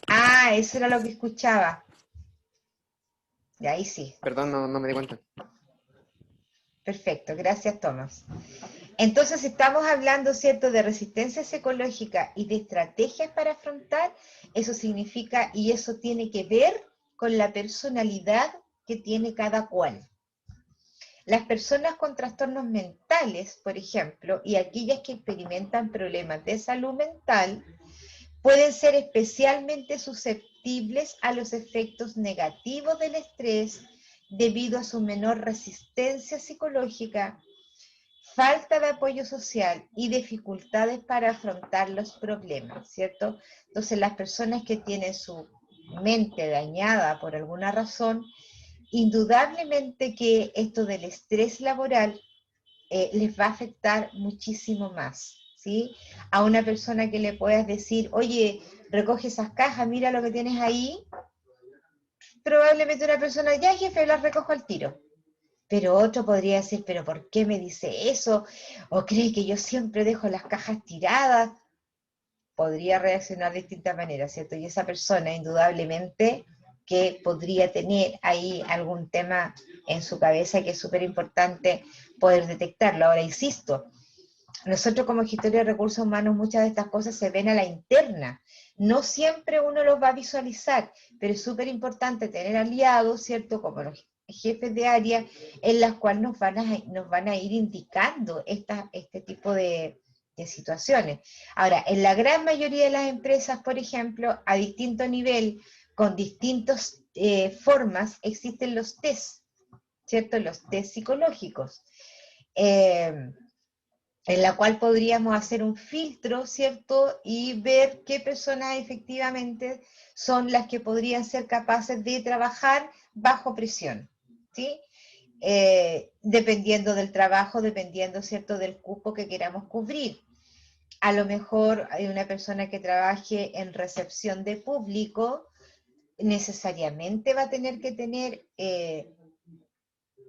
Ah, eso era lo que escuchaba. De ahí sí. Perdón, no me di cuenta. Perfecto, gracias Tomás. Entonces estamos hablando, ¿cierto?, de resistencia psicológica y de estrategias para afrontar, eso significa, y eso tiene que ver con la personalidad que tiene cada cual. Las personas con trastornos mentales, por ejemplo, y aquellas que experimentan problemas de salud mental, pueden ser especialmente susceptibles a los efectos negativos del estrés debido a su menor resistencia psicológica, falta de apoyo social y dificultades para afrontar los problemas, ¿cierto? Entonces las personas que tienen su mente dañada por alguna razón, indudablemente que esto del estrés laboral les va a afectar muchísimo más, ¿sí? A una persona que le puedas decir, oye, recoge esas cajas, mira lo que tienes ahí, probablemente una persona, ya jefe, las recojo al tiro. Pero otro podría decir, pero ¿por qué me dice eso? ¿O cree que yo siempre dejo las cajas tiradas? Podría reaccionar de distintas maneras, ¿cierto? Y esa persona indudablemente que podría tener ahí algún tema en su cabeza que es súper importante poder detectarlo. Ahora, insisto, nosotros como gestores de recursos humanos muchas de estas cosas se ven a la interna. No siempre uno los va a visualizar, pero es súper importante tener aliados, ¿cierto? Como los jefes de área, en las cuales nos van a ir indicando este tipo de situaciones. Ahora, en la gran mayoría de las empresas, por ejemplo, a distinto nivel, con distintas formas, existen los test, ¿cierto? Los test psicológicos. En la cual podríamos hacer un filtro, ¿cierto? Y ver qué personas efectivamente son las que podrían ser capaces de trabajar bajo presión, ¿sí? Dependiendo del trabajo, dependiendo, ¿cierto?, del cupo que queramos cubrir. A lo mejor hay una persona que trabaje en recepción de público, necesariamente va a tener que tener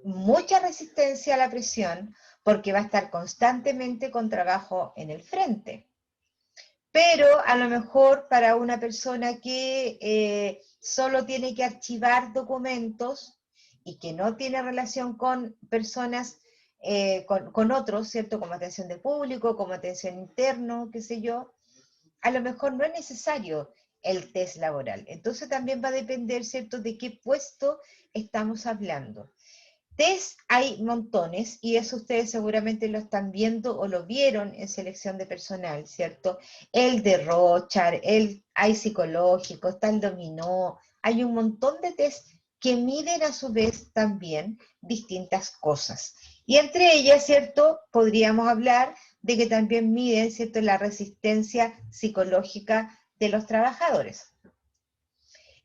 mucha resistencia a la presión, porque va a estar constantemente con trabajo en el frente. Pero a lo mejor para una persona que solo tiene que archivar documentos y que no tiene relación con personas, con otros, ¿cierto? Como atención de público, como atención interno, qué sé yo, a lo mejor no es necesario el test laboral. Entonces también va a depender, ¿cierto?, de qué puesto estamos hablando. Test hay montones, y eso ustedes seguramente lo están viendo o lo vieron en selección de personal, ¿cierto? El de Rochard, hay psicológico, está el dominó, hay un montón de test que miden a su vez también distintas cosas. Y entre ellas, ¿cierto?, podríamos hablar de que también miden, ¿cierto?, la resistencia psicológica de los trabajadores.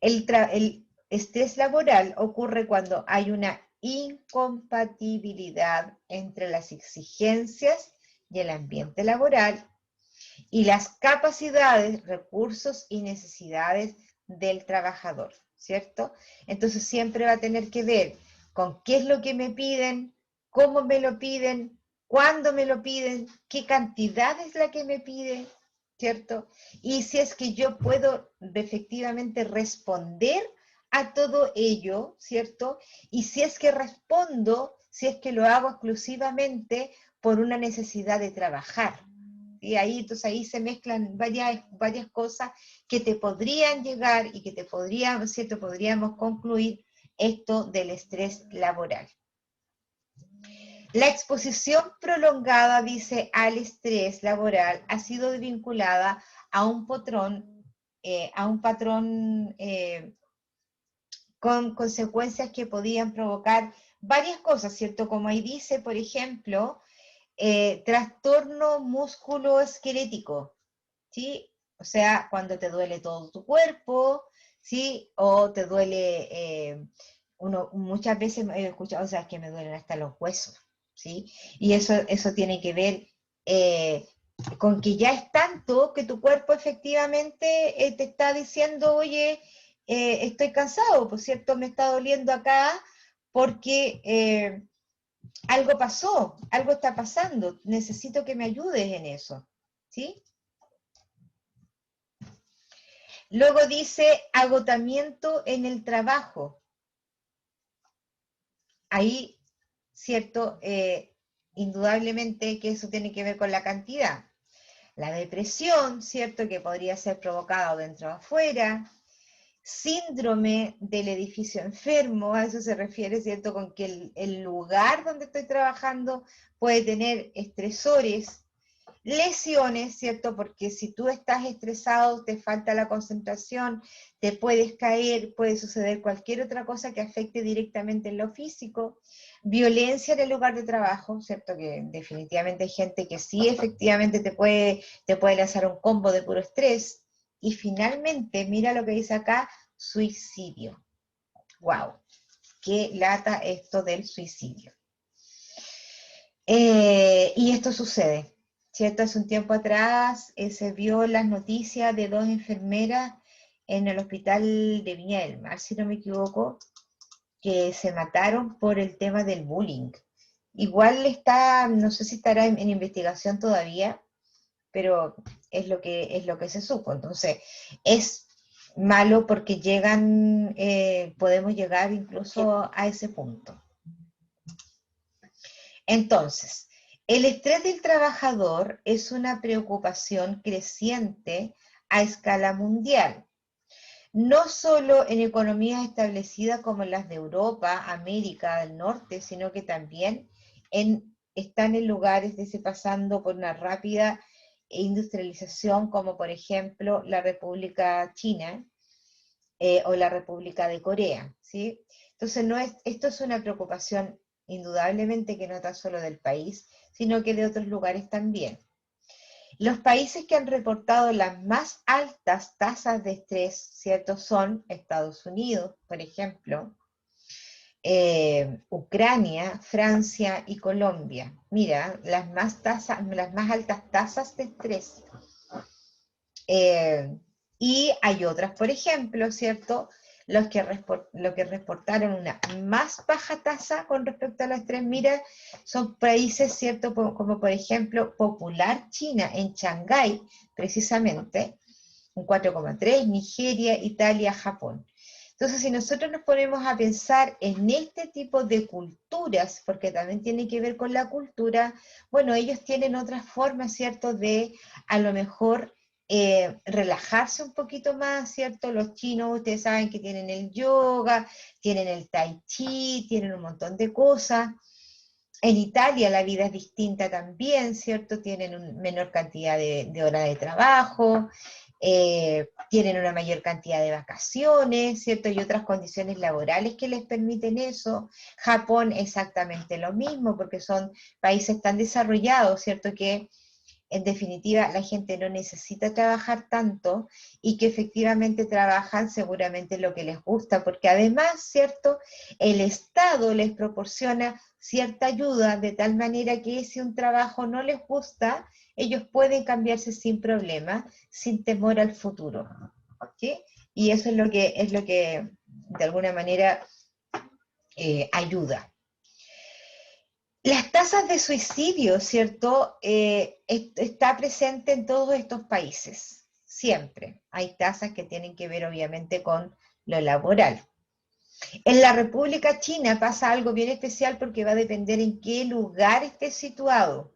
El estrés laboral ocurre cuando hay una incompatibilidad entre las exigencias y el ambiente laboral y las capacidades, recursos y necesidades del trabajador, ¿cierto? Entonces siempre va a tener que ver con qué es lo que me piden, cómo me lo piden, cuándo me lo piden, qué cantidad es la que me piden, ¿cierto? Y si es que yo puedo efectivamente responder a todo ello, ¿cierto? Y si es que respondo, si es que lo hago exclusivamente por una necesidad de trabajar. Y ahí, entonces ahí se mezclan varias cosas que te podrían llegar y que te podrían, ¿cierto? Podríamos concluir esto del estrés laboral. La exposición prolongada, dice, al estrés laboral ha sido vinculada a un patrón con consecuencias que podían provocar varias cosas, ¿cierto? Como ahí dice, por ejemplo, trastorno musculoesquelético, ¿sí? O sea, cuando te duele todo tu cuerpo, ¿sí? O te duele, muchas veces he escuchado, o sea, que me duelen hasta los huesos, ¿sí? Y eso tiene que ver con que ya es tanto que tu cuerpo efectivamente te está diciendo, oye, estoy cansado, por cierto, me está doliendo acá porque algo pasó, algo está pasando, necesito que me ayudes en eso, ¿sí? Luego dice agotamiento en el trabajo. Ahí, cierto, indudablemente que eso tiene que ver con la cantidad. La depresión, cierto, que podría ser provocada dentro o afuera. Síndrome del edificio enfermo, a eso se refiere, ¿cierto? Con que el lugar donde estoy trabajando puede tener estresores, lesiones, ¿cierto? Porque si tú estás estresado, te falta la concentración, te puedes caer, puede suceder cualquier otra cosa que afecte directamente en lo físico. Violencia en el lugar de trabajo, ¿cierto? Que definitivamente hay gente que sí efectivamente te puede lanzar un combo de puro estrés. Y finalmente, mira lo que dice acá, suicidio. ¡Wow! ¡Qué lata esto del suicidio! Y esto sucede, ¿cierto? Hace un tiempo atrás se vio las noticias de 2 enfermeras en el hospital de Viña del Mar, si no me equivoco, que se mataron por el tema del bullying. Igual está, no sé si estará en investigación todavía, pero es lo que se supo. Entonces, es malo porque podemos llegar incluso a ese punto. Entonces, el estrés del trabajador es una preocupación creciente a escala mundial, no solo en economías establecidas como las de Europa, América del Norte, sino que también están en lugares pasando por una rápida industrialización, como por ejemplo la República China o la República de Corea, ¿sí? Entonces, esto es una preocupación indudablemente que no tan solo del país, sino que de otros lugares también. Los países que han reportado las más altas tasas de estrés, ¿cierto? Son Estados Unidos, por ejemplo, Ucrania, Francia y Colombia. Mira, las más altas tasas de estrés. Y hay otras, por ejemplo, ¿cierto? Los que reportaron una más baja tasa con respecto al estrés, mira, son países, ¿cierto? Como por ejemplo, Popular China, en Shanghái, precisamente, un 4,3, Nigeria, Italia, Japón. Entonces, si nosotros nos ponemos a pensar en este tipo de culturas, porque también tiene que ver con la cultura, bueno, ellos tienen otras formas, ¿cierto?, de a lo mejor relajarse un poquito más, ¿cierto? Los chinos, ustedes saben que tienen el yoga, tienen el tai chi, tienen un montón de cosas. En Italia la vida es distinta también, ¿cierto? Tienen una menor cantidad de horas de trabajo, tienen una mayor cantidad de vacaciones, ¿cierto? Y otras condiciones laborales que les permiten eso. Japón exactamente lo mismo, porque son países tan desarrollados, ¿cierto? Que en definitiva la gente no necesita trabajar tanto y que efectivamente trabajan seguramente lo que les gusta, porque además, ¿cierto? El Estado les proporciona cierta ayuda de tal manera que si un trabajo no les gusta, ellos pueden cambiarse sin problema, sin temor al futuro. ¿Sí? Y eso es lo que de alguna manera ayuda. Las tasas de suicidio, ¿cierto? Está presente en todos estos países, siempre. Hay tasas que tienen que ver obviamente con lo laboral, En la República China pasa algo bien especial porque va a depender en qué lugar esté situado.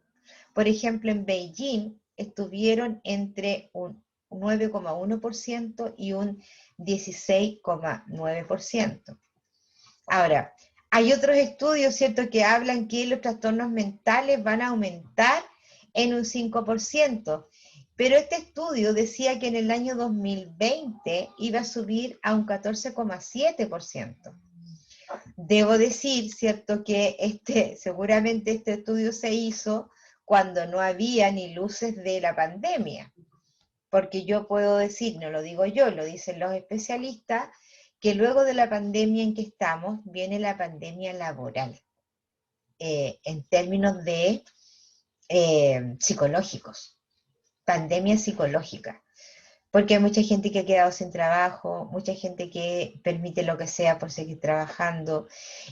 Por ejemplo, en Beijing estuvieron entre un 9,1% y un 16,9%. Ahora, hay otros estudios, ¿cierto?, que hablan que los trastornos mentales van a aumentar en un 5%, pero este estudio decía que en el año 2020 iba a subir a un 14,7%. Debo decir, ¿cierto?, que seguramente este estudio se hizo cuando no había ni luces de la pandemia, porque yo puedo decir, no lo digo yo, lo dicen los especialistas, que luego de la pandemia en que estamos, viene la pandemia laboral, en términos de psicológicos, pandemia psicológica, porque hay mucha gente que ha quedado sin trabajo, mucha gente que permite lo que sea por seguir trabajando.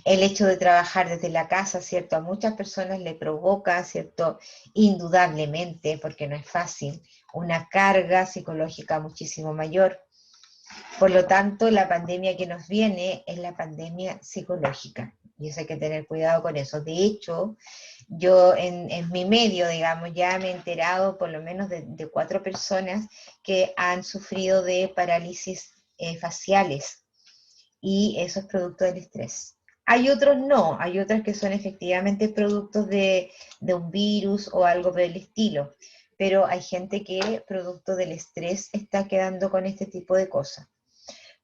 El hecho de trabajar desde la casa, ¿cierto?, a muchas personas le provoca, ¿cierto?, indudablemente, porque no es fácil, una carga psicológica muchísimo mayor. Por lo tanto, la pandemia que nos viene es la pandemia psicológica, y eso hay que tener cuidado con eso. De hecho, yo en mi medio, digamos, ya me he enterado por lo menos de 4 personas que han sufrido de parálisis faciales, y eso es producto del estrés. Hay otros no, hay otras que son efectivamente productos de un virus o algo por el estilo, pero hay gente que producto del estrés está quedando con este tipo de cosas.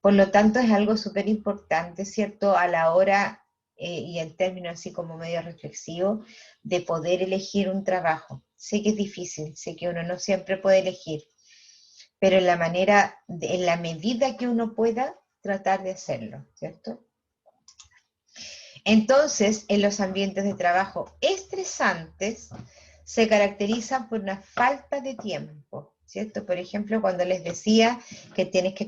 Por lo tanto, es algo súper importante, ¿cierto?, a la hora, y en términos así como medio reflexivo, de poder elegir un trabajo. Sé que es difícil, sé que uno no siempre puede elegir, pero en la medida que uno pueda, tratar de hacerlo, ¿cierto? Entonces, en los ambientes de trabajo estresantes, se caracterizan por una falta de tiempo, ¿cierto? Por ejemplo, cuando les decía que tienes que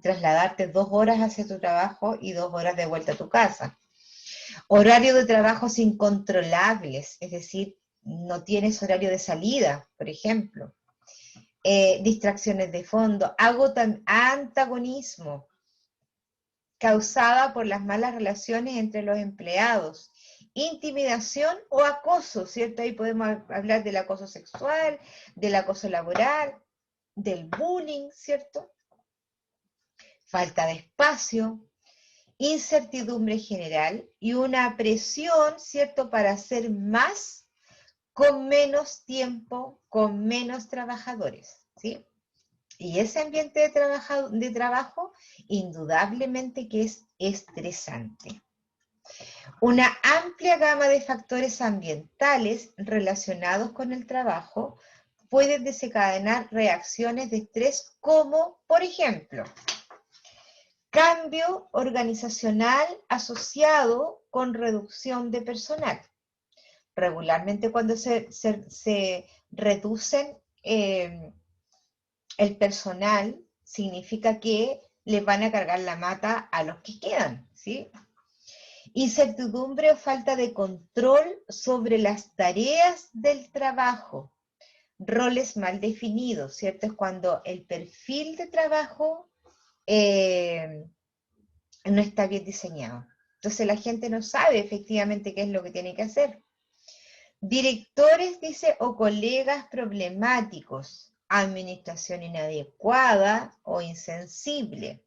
trasladarte 2 horas hacia tu trabajo y 2 horas de vuelta a tu casa. Horario de trabajos incontrolables, es decir, no tienes horario de salida, por ejemplo. Distracciones de fondo, antagonismo, causada por las malas relaciones entre los empleados, intimidación o acoso, ¿cierto? Ahí podemos hablar del acoso sexual, del acoso laboral, del bullying, ¿cierto? Falta de espacio, incertidumbre general y una presión, ¿cierto?, para hacer más con menos tiempo, con menos trabajadores, ¿sí? Y ese ambiente de trabajo, indudablemente que es estresante. Una amplia gama de factores ambientales relacionados con el trabajo pueden desencadenar reacciones de estrés como, por ejemplo, cambio organizacional asociado con reducción de personal. Regularmente cuando se reducen el personal, significa que les van a cargar la mata a los que quedan, ¿sí? Incertidumbre o falta de control sobre las tareas del trabajo. Roles mal definidos, ¿cierto? Es cuando el perfil de trabajo no está bien diseñado. Entonces la gente no sabe efectivamente qué es lo que tiene que hacer. Directores, dice, o colegas problemáticos, administración inadecuada o insensible,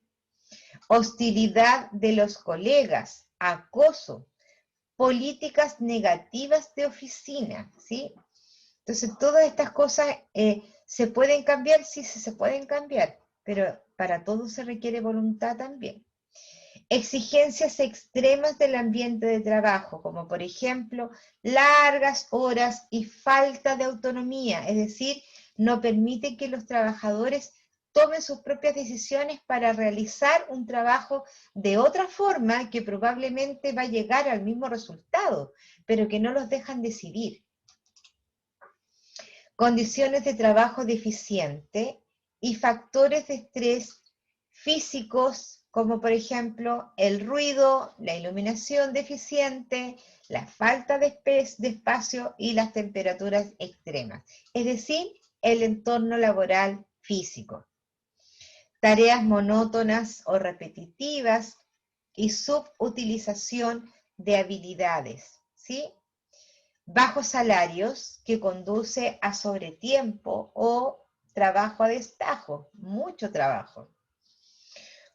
hostilidad de los colegas, acoso, políticas negativas de oficina, ¿sí? Entonces todas estas cosas se pueden cambiar, sí, se pueden cambiar, pero para todo se requiere voluntad también. Exigencias extremas del ambiente de trabajo, como por ejemplo, largas horas y falta de autonomía, es decir, no permiten que los trabajadores tomen sus propias decisiones para realizar un trabajo de otra forma que probablemente va a llegar al mismo resultado, pero que no los dejan decidir. Condiciones de trabajo deficiente y factores de estrés físicos, como por ejemplo el ruido, la iluminación deficiente, la falta de espacio y las temperaturas extremas, es decir, el entorno laboral físico. Tareas monótonas o repetitivas, y subutilización de habilidades, ¿sí? Bajos salarios que conduce a sobretiempo o trabajo a destajo, mucho trabajo.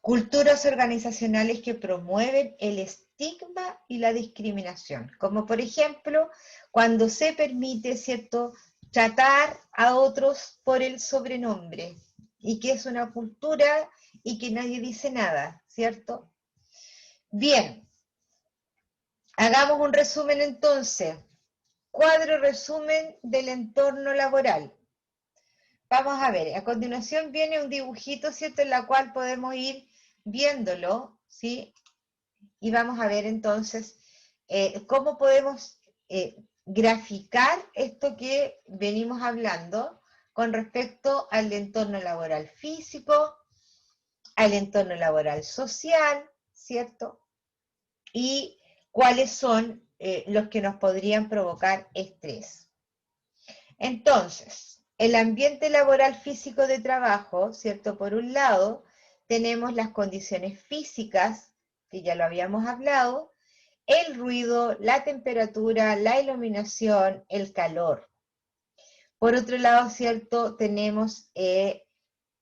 Culturas organizacionales que promueven el estigma y la discriminación, como por ejemplo cuando se permite, ¿cierto?, tratar a otros por el sobrenombre, y que es una cultura y que nadie dice nada, ¿cierto? Bien, hagamos un resumen entonces. Cuadro resumen del entorno laboral. Vamos a ver, a continuación viene un dibujito, ¿cierto?, en la cual podemos ir viéndolo, ¿sí? Y vamos a ver entonces cómo podemos graficar esto que venimos hablando con respecto al entorno laboral físico, al entorno laboral social, ¿cierto? Y cuáles son los que nos podrían provocar estrés. Entonces, el ambiente laboral físico de trabajo, ¿cierto? Por un lado, tenemos las condiciones físicas, que ya lo habíamos hablado, el ruido, la temperatura, la iluminación, el calor. Por otro lado, ¿cierto? Tenemos el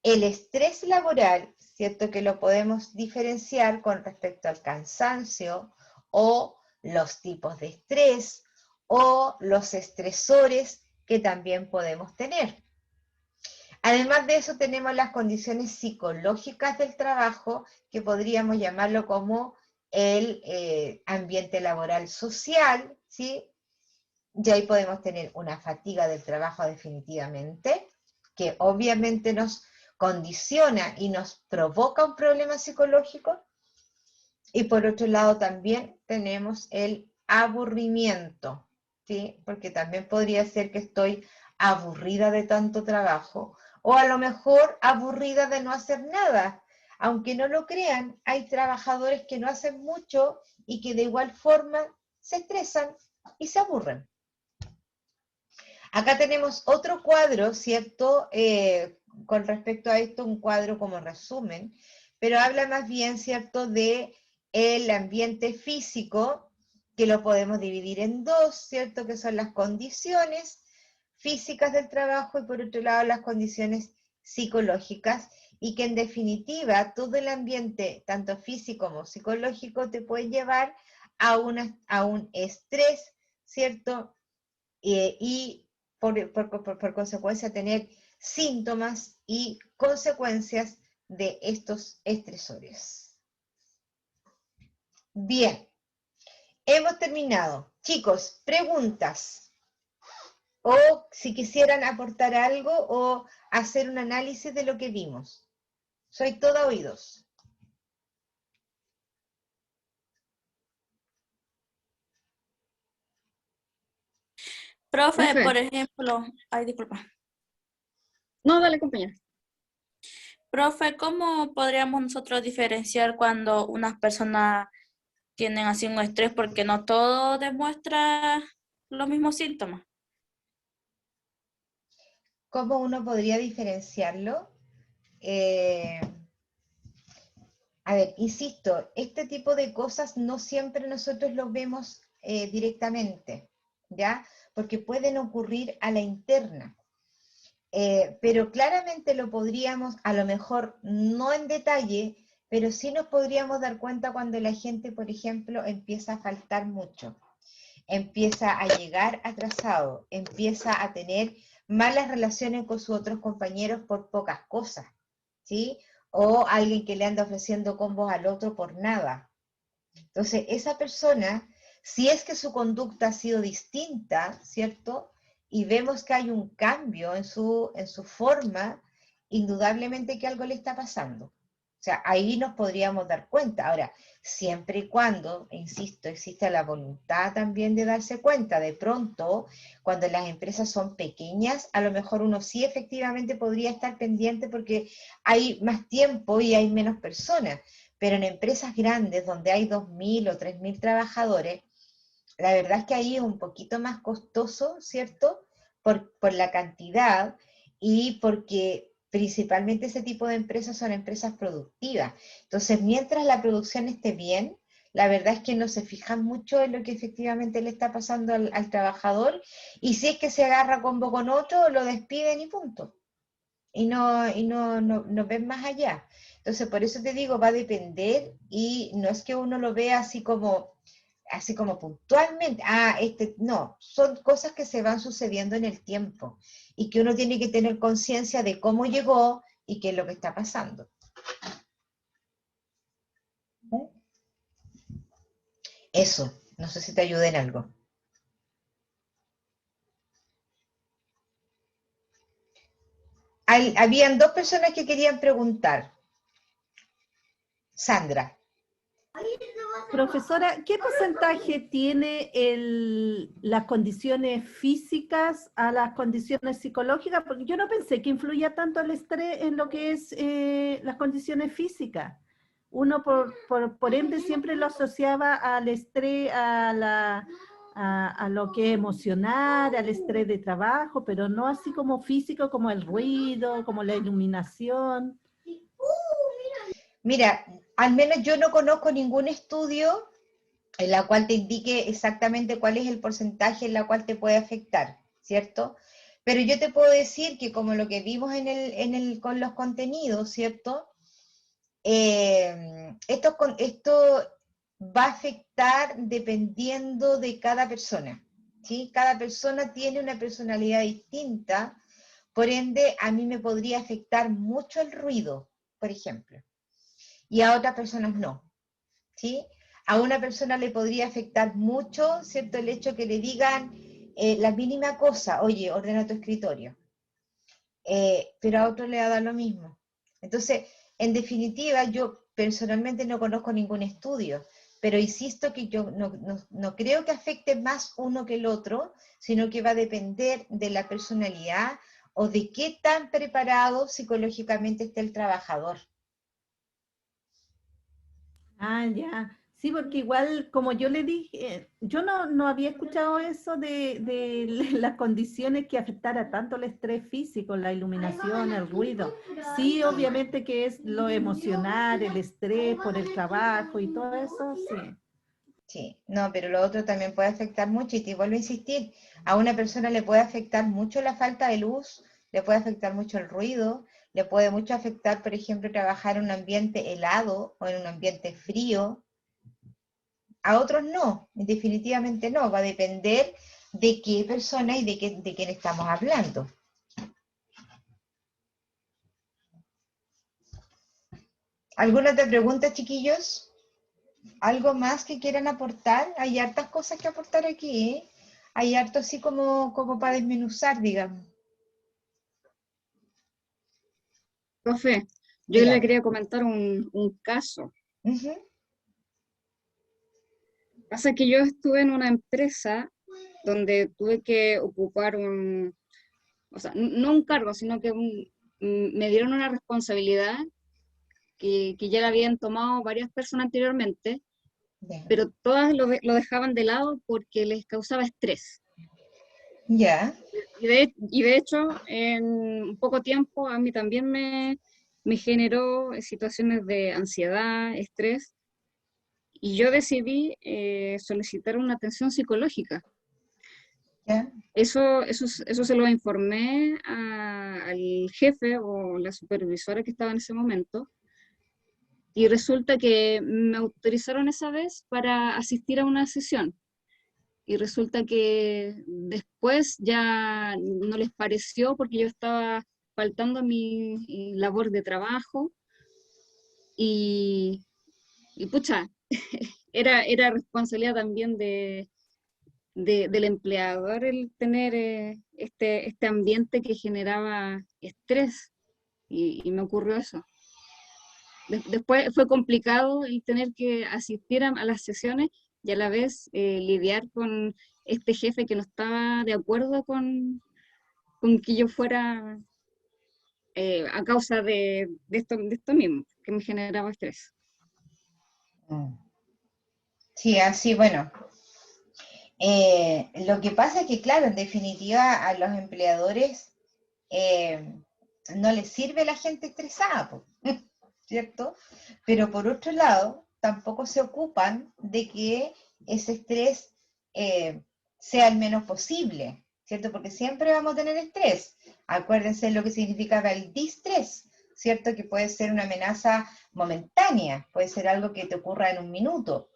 estrés laboral, ¿cierto? Que lo podemos diferenciar con respecto al cansancio o los tipos de estrés o los estresores que también podemos tener. Además de eso, tenemos las condiciones psicológicas del trabajo, que podríamos llamarlo como el ambiente laboral social, ¿sí? Y ahí podemos tener una fatiga del trabajo definitivamente, que obviamente nos condiciona y nos provoca un problema psicológico. Y por otro lado también tenemos el aburrimiento, ¿sí? Porque también podría ser que estoy aburrida de tanto trabajo, o a lo mejor aburrida de no hacer nada. Aunque no lo crean, hay trabajadores que no hacen mucho y que de igual forma se estresan y se aburren. Acá tenemos otro cuadro, ¿cierto? Con respecto a esto, un cuadro como resumen, pero habla más bien, ¿cierto?, de el ambiente físico, que lo podemos dividir en dos, ¿cierto?, que son las condiciones físicas del trabajo y por otro lado las condiciones psicológicas, y que en definitiva todo el ambiente, tanto físico como psicológico, te puede llevar a un estrés, ¿cierto? Y por consecuencia tener síntomas y consecuencias de estos estresores. Bien, hemos terminado. Chicos, preguntas. O si quisieran aportar algo o hacer un análisis de lo que vimos. Soy toda oídos. Profe, Profe. por ejemplo, ay, disculpa. No, dale, compañera. Profe, ¿cómo podríamos nosotros diferenciar cuando unas personas tienen así un estrés? Porque no todo demuestra los mismos síntomas. ¿Cómo uno podría diferenciarlo? A ver, insisto, este tipo de cosas no siempre nosotros los vemos directamente, ¿ya? Porque pueden ocurrir a la interna. Pero claramente lo podríamos, a lo mejor no en detalle, pero sí nos podríamos dar cuenta cuando la gente, por ejemplo, empieza a faltar mucho, empieza a llegar atrasado, empieza a tener malas relaciones con sus otros compañeros por pocas cosas, ¿sí? O alguien que le anda ofreciendo combos al otro por nada. Entonces, esa persona, si es que su conducta ha sido distinta, ¿cierto?, y vemos que hay un cambio en su forma, indudablemente que algo le está pasando. O sea, ahí nos podríamos dar cuenta. Ahora, siempre y cuando, insisto, existe la voluntad también de darse cuenta. De pronto, cuando las empresas son pequeñas, a lo mejor uno sí efectivamente podría estar pendiente porque hay más tiempo y hay menos personas. Pero en empresas grandes, donde hay 2.000 o 3.000 trabajadores, la verdad es que ahí es un poquito más costoso, ¿cierto? Por la cantidad y porque principalmente ese tipo de empresas son empresas productivas. Entonces, mientras la producción esté bien, la verdad es que no se fijan mucho en lo que efectivamente le está pasando al trabajador, y si es que se agarra combo con otro, lo despiden y punto. Y no ven más allá. Entonces, por eso te digo, va a depender, y no es que uno lo vea así como puntualmente, no, son cosas que se van sucediendo en el tiempo y que uno tiene que tener conciencia de cómo llegó y qué es lo que está pasando. Eso, no sé si te ayuda en algo. Habían dos personas que querían preguntar. Sandra. Profesora, ¿qué porcentaje tiene las condiciones físicas a las condiciones psicológicas? Porque yo no pensé que influía tanto el estrés en lo que es las condiciones físicas. Uno por ende siempre lo asociaba al estrés, a lo que es emocional, al estrés de trabajo, pero no así como físico, como el ruido, como la iluminación. Mira, al menos yo no conozco ningún estudio en la cual te indique exactamente cuál es el porcentaje en la cual te puede afectar, ¿cierto? Pero yo te puedo decir que como lo que vimos con los contenidos, ¿cierto? Esto va a afectar dependiendo de cada persona, ¿sí? Cada persona tiene una personalidad distinta, por ende a mí me podría afectar mucho el ruido, por ejemplo, y a otras personas no, ¿sí? A una persona le podría afectar mucho, ¿cierto? El hecho que le digan la mínima cosa, oye, ordena tu escritorio, pero a otro le va a dar lo mismo. Entonces, en definitiva, yo personalmente no conozco ningún estudio, pero insisto que yo no creo que afecte más uno que el otro, sino que va a depender de la personalidad o de qué tan preparado psicológicamente esté el trabajador. Ah, ya. Sí, porque igual, como yo le dije, yo no había escuchado eso de las condiciones que afectara tanto el estrés físico, la iluminación, el ruido. Sí, obviamente que es lo emocional, el estrés por el trabajo y todo eso, sí. Sí, no, pero lo otro también puede afectar mucho, y te vuelvo a insistir, a una persona le puede afectar mucho la falta de luz, le puede afectar mucho el ruido, le puede mucho afectar, por ejemplo, trabajar en un ambiente helado o en un ambiente frío. A otros no, definitivamente no, va a depender de qué persona y de quién estamos hablando. ¿Alguna otra pregunta, chiquillos? ¿Algo más que quieran aportar? Hay hartas cosas que aportar aquí, ¿eh? Hay harto así como para desmenuzar, digamos. Profe, yo le Dígame. quería comentar un caso. Ujú. Pasa que yo estuve en una empresa donde tuve que ocupar o sea, no un cargo, sino que me dieron una responsabilidad que ya la habían tomado varias personas anteriormente, Ya. pero todas lo dejaban de lado porque les causaba estrés. Ya. Y de hecho, en poco tiempo a mí también me generó situaciones de ansiedad, estrés, y yo decidí solicitar una atención psicológica. Ya. Eso se lo informé al jefe o la supervisora que estaba en ese momento, y resulta que me autorizaron esa vez para asistir a una sesión. Y resulta que después ya no les pareció porque yo estaba faltando a mi labor de trabajo y, y pucha, era responsabilidad también del empleador el tener este ambiente que generaba estrés y me ocurrió eso. Después fue complicado el tener que asistir a las sesiones y a la vez lidiar con este jefe que no estaba de acuerdo con que yo fuera a causa de esto mismo, que me generaba estrés. Sí, así, bueno. Lo que pasa es que, claro, en definitiva, a los empleadores no les sirve la gente estresada, po, ¿cierto? Pero por otro lado, tampoco se ocupan de que ese estrés sea el menos posible, ¿cierto? Porque siempre vamos a tener estrés. Acuérdense lo que significa el distrés, ¿cierto? Que puede ser una amenaza momentánea, puede ser algo que te ocurra en un minuto.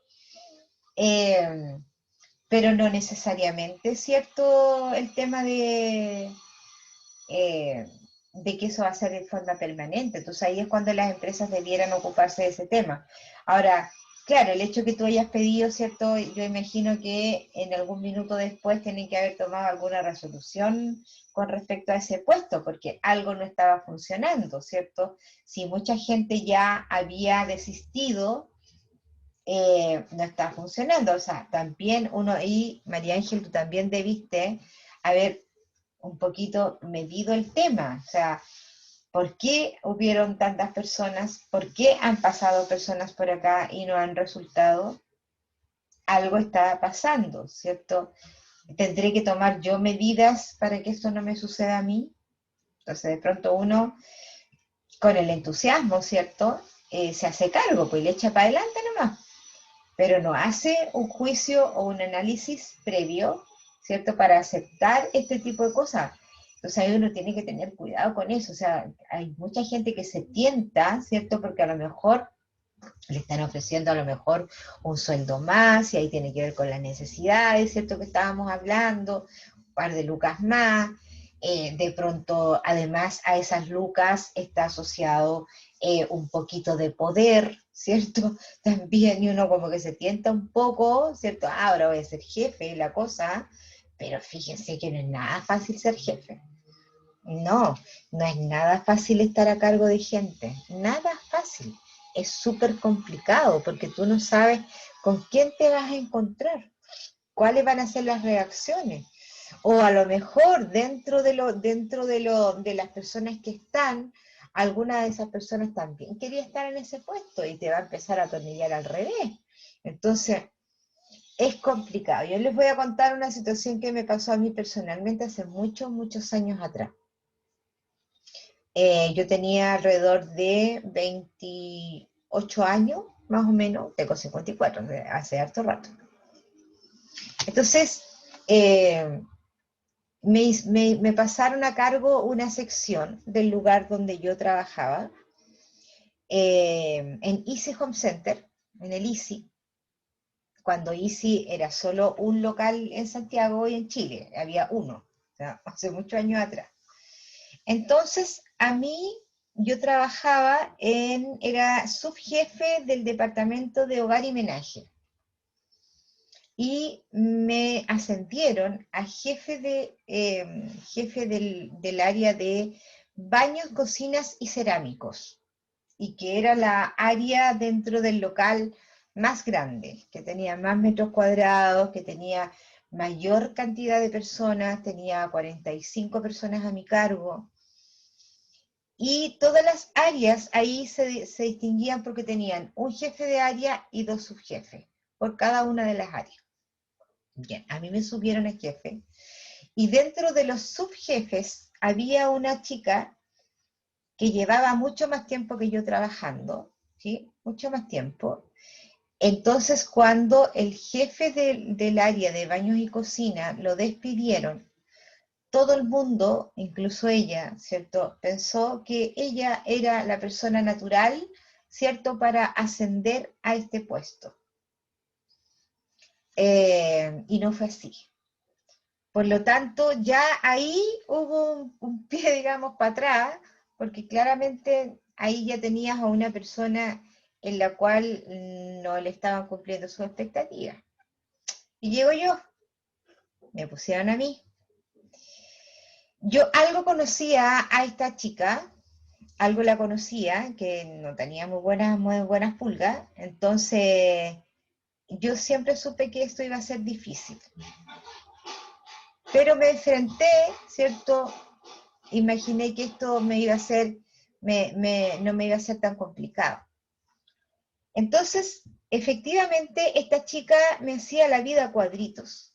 Pero no necesariamente, ¿cierto? El tema de que eso va a ser de forma permanente. Entonces ahí es cuando las empresas debieran ocuparse de ese tema. Ahora, claro, el hecho que tú hayas pedido, ¿cierto? Yo imagino que en algún minuto después tienen que haber tomado alguna resolución con respecto a ese puesto, porque algo no estaba funcionando, ¿cierto? Si mucha gente ya había desistido, no está funcionando. O sea, también uno, y María Ángel, tú también debiste haber un poquito medido el tema. O sea, ¿por qué hubieron tantas personas? ¿Por qué han pasado personas por acá y no han resultado? Algo está pasando, ¿cierto? ¿Tendré que tomar yo medidas para que esto no me suceda a mí? Entonces, de pronto uno, con el entusiasmo, ¿cierto? Se hace cargo, pues le echa para adelante nomás, pero no hace un juicio o un análisis previo, ¿cierto? Para aceptar este tipo de cosas. Entonces ahí uno tiene que tener cuidado con eso. O sea, hay mucha gente que se tienta, ¿cierto? Porque a lo mejor le están ofreciendo a lo mejor un sueldo más, y ahí tiene que ver con las necesidades, ¿cierto? Que estábamos hablando, un par de lucas más. De pronto, además, a esas lucas está asociado un poquito de poder, ¿cierto? También, y uno como que se tienta un poco, ¿cierto? Ah, ahora voy a ser jefe, la cosa, pero fíjense que no es nada fácil ser jefe. No, no es nada fácil estar a cargo de gente, nada fácil. Es súper complicado porque tú no sabes con quién te vas a encontrar, cuáles van a ser las reacciones. O a lo mejor de las personas que están, alguna de esas personas también quería estar en ese puesto y te va a empezar a atornillar al revés. Entonces, es complicado. Yo les voy a contar una situación que me pasó a mí personalmente hace muchos, muchos años atrás. Yo tenía alrededor de 28 años, más o menos, tengo 54, hace harto rato. Entonces, me pasaron a cargo una sección del lugar donde yo trabajaba, en Easy Home Center, en el Easy, cuando Easy era solo un local en Santiago y en Chile, había uno, o sea, hace muchos años atrás. Entonces, a mí, yo trabajaba era subjefe del departamento de hogar y menaje. Y me ascendieron a jefe del área de baños, cocinas y cerámicos. Y que era la área dentro del local más grande, que tenía más metros cuadrados, que tenía mayor cantidad de personas, tenía 45 personas a mi cargo. Y todas las áreas ahí se distinguían porque tenían un jefe de área y dos subjefes por cada una de las áreas. Bien, a mí me subieron a jefe. Y dentro de los subjefes había una chica que llevaba mucho más tiempo que yo trabajando, ¿sí? Mucho más tiempo. Entonces, cuando el jefe del área de baños y cocina lo despidieron, todo el mundo, incluso ella, ¿cierto?, pensó que ella era la persona natural, ¿cierto?, para ascender a este puesto. Y no fue así. Por lo tanto, ya ahí hubo un pie, digamos, para atrás, porque claramente ahí ya tenías a una persona en la cual no le estaban cumpliendo sus expectativas. Y llego yo, me pusieron a mí. Yo algo conocía a esta chica, algo la conocía, que no tenía muy buenas pulgas, entonces yo siempre supe que esto iba a ser difícil. Pero me enfrenté, ¿cierto? Imaginé que esto me iba a ser, no me iba a ser tan complicado. Entonces, efectivamente, esta chica me hacía la vida a cuadritos.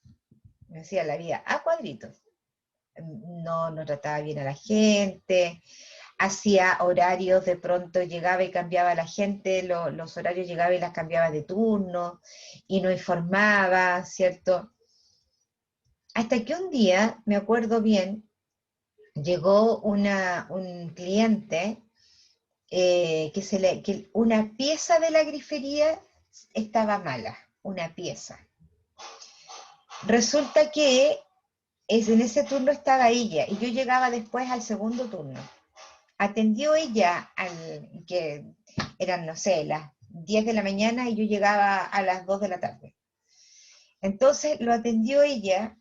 Me hacía la vida a cuadritos. No trataba bien a la gente. hacía horarios, de pronto llegaba y cambiaba a la gente, los horarios llegaba y las cambiaba de turno, y no informaba, ¿cierto? Hasta que un día, me acuerdo bien, llegó un cliente que una pieza de la grifería estaba mala, una pieza. Resulta que en ese turno estaba ella, y yo llegaba después al segundo turno. Atendió ella, que eran, no sé, las 10 de la mañana, y yo llegaba a las 2 de la tarde. Entonces lo atendió ella,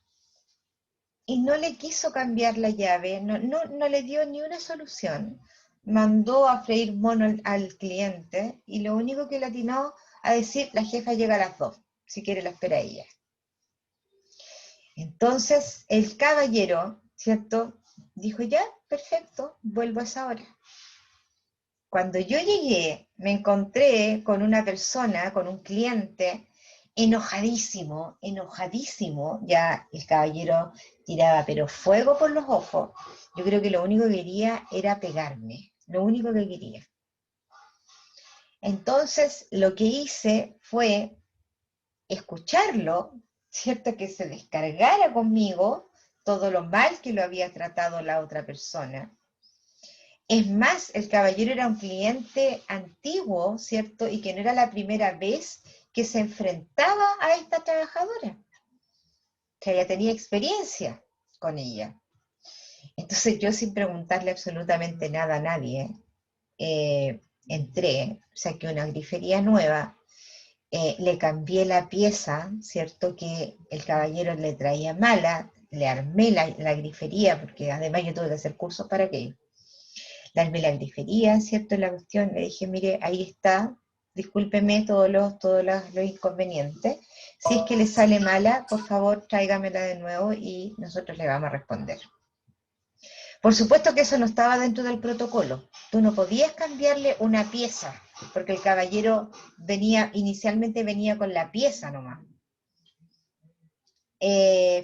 y no le quiso cambiar la llave, no le dio ni una solución. Mandó a freír mono al cliente, y lo único que le atinó a decir: la jefa llega a las 2, si quiere la espera ella. Entonces el caballero, ¿cierto?, dijo: ya, perfecto, vuelvo a esa hora. Cuando yo llegué, me encontré con una persona, con un cliente, enojadísimo, enojadísimo. Ya el caballero tiraba pero fuego por los ojos. Yo creo que lo único que quería era pegarme, lo único que quería. Entonces lo que hice fue escucharlo, ¿cierto?, que se descargara conmigo todo lo mal que lo había tratado la otra persona. Es más, el caballero era un cliente antiguo, ¿cierto?, y que no era la primera vez que se enfrentaba a esta trabajadora, que ya tenía experiencia con ella. Entonces yo, sin preguntarle absolutamente nada a nadie, entré, saqué una grifería nueva, le cambié la pieza, ¿cierto?, que el caballero le traía mala, le armé la grifería, porque además yo tuve que hacer cursos para aquello. Le armé la grifería, ¿cierto?, la cuestión, le dije: mire, ahí está, discúlpeme todos los inconvenientes. Si es que le sale mala, por favor, tráigamela de nuevo y nosotros le vamos a responder. Por supuesto que eso no estaba dentro del protocolo. Tú no podías cambiarle una pieza, porque el caballero inicialmente venía con la pieza nomás.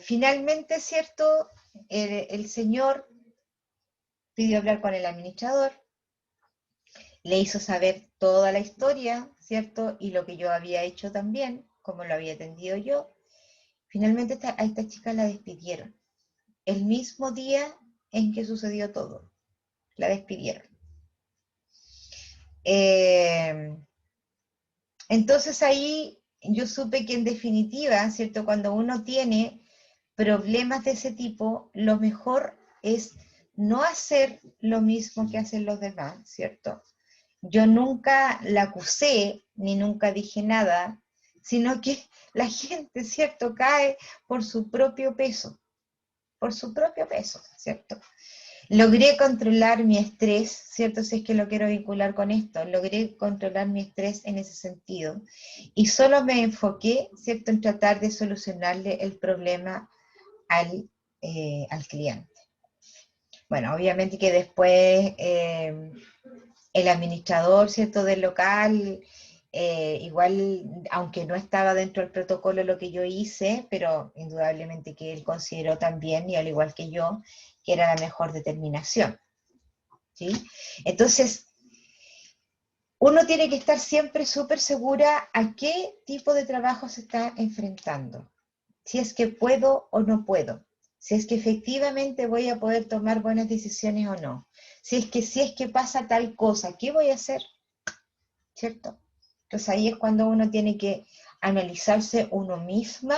Finalmente, ¿cierto?, el señor pidió hablar con el administrador, le hizo saber toda la historia, ¿cierto?, y lo que yo había hecho también, cómo lo había atendido yo. Finalmente a esta chica la despidieron. El mismo día en que sucedió todo, la despidieron. Entonces ahí yo supe que, en definitiva, ¿cierto?, cuando uno tiene problemas de ese tipo, lo mejor es no hacer lo mismo que hacen los demás, ¿cierto? Yo nunca la acusé, ni nunca dije nada, sino que la gente, ¿cierto?, cae por su propio peso, ¿cierto? Logré controlar mi estrés, ¿cierto?, si es que lo quiero vincular con esto, logré controlar mi estrés en ese sentido, y solo me enfoqué, ¿cierto?, en tratar de solucionarle el problema al cliente. Bueno, obviamente que después el administrador, ¿cierto?, del local, igual, aunque no estaba dentro del protocolo lo que yo hice, pero indudablemente que él consideró también, y al igual que yo, que era la mejor determinación, ¿sí? Entonces, uno tiene que estar siempre súper segura a qué tipo de trabajo se está enfrentando, si es que puedo o no puedo, si es que efectivamente voy a poder tomar buenas decisiones o no, si es que pasa tal cosa, ¿qué voy a hacer? ¿Cierto? Entonces ahí es cuando uno tiene que analizarse uno misma,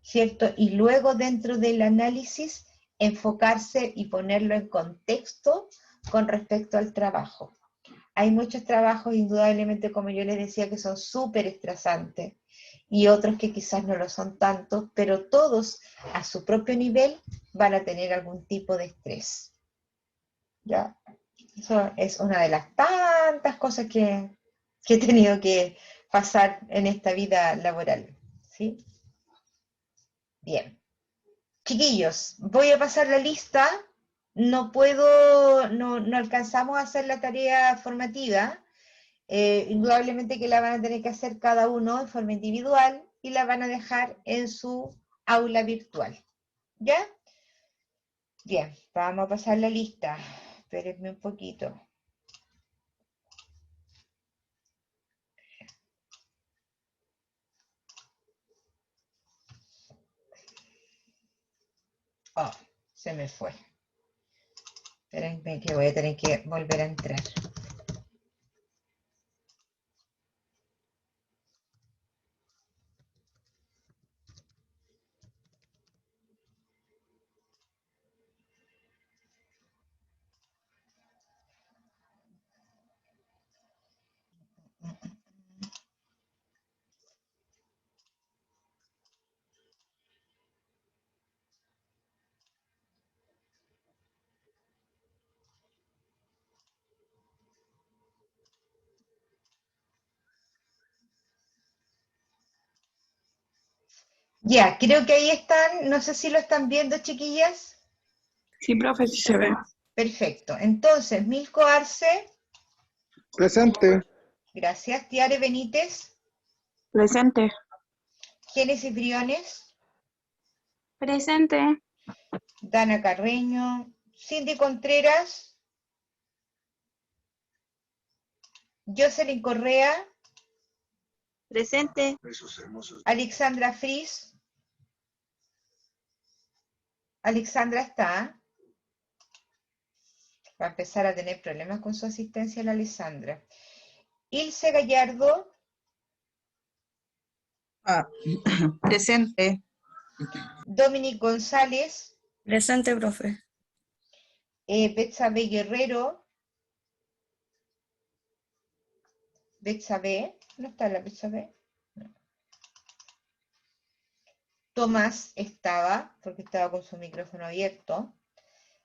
¿cierto? Y luego, dentro del análisis, enfocarse y ponerlo en contexto con respecto al trabajo. Hay muchos trabajos, indudablemente, como yo les decía, que son súper estresantes, y otros que quizás no lo son tanto, pero todos a su propio nivel van a tener algún tipo de estrés. ¿Ya? Eso es una de las tantas cosas que he tenido que pasar en esta vida laboral, ¿sí? Bien. Chiquillos, voy a pasar la lista. No alcanzamos a hacer la tarea formativa. Indudablemente que la van a tener que hacer cada uno en forma individual, y la van a dejar en su aula virtual. ¿Ya? Bien, vamos a pasar la lista. Espérenme un poquito. Oh, se me fue. Espérenme que voy a tener que volver a entrar. Ya, creo que ahí están, no sé si lo están viendo, chiquillas. Sí, profe, sí se ve. Perfecto. Entonces, Milko Arce, Presente. gracias. Tiare Benítez, Presente. Génesis Briones, Presente. Dana Carreño, Cindy Contreras, Jocelyn Correa, Presente. Alexandra Fris. Alexandra está. Va a empezar a tener problemas con su asistencia la Alexandra. Ilse Gallardo, Presente. Dominic González, Presente, profe. Betsabe Guerrero. Betsabe, ¿no está la Betsabe? No. Tomás estaba, porque estaba con su micrófono abierto.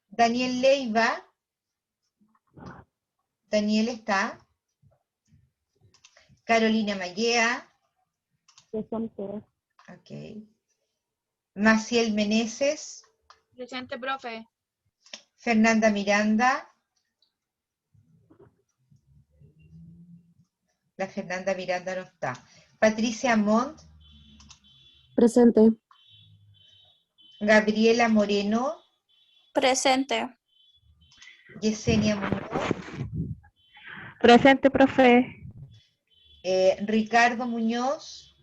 Daniel Leiva. Daniel está. Carolina Mallea. Presente. Ok. Maciel Meneses. Presente, profe. Fernanda Miranda. La Fernanda Miranda no está. Patricia Montt. Presente. Gabriela Moreno. Presente. Yesenia Muñoz. Presente, profe. Ricardo Muñoz.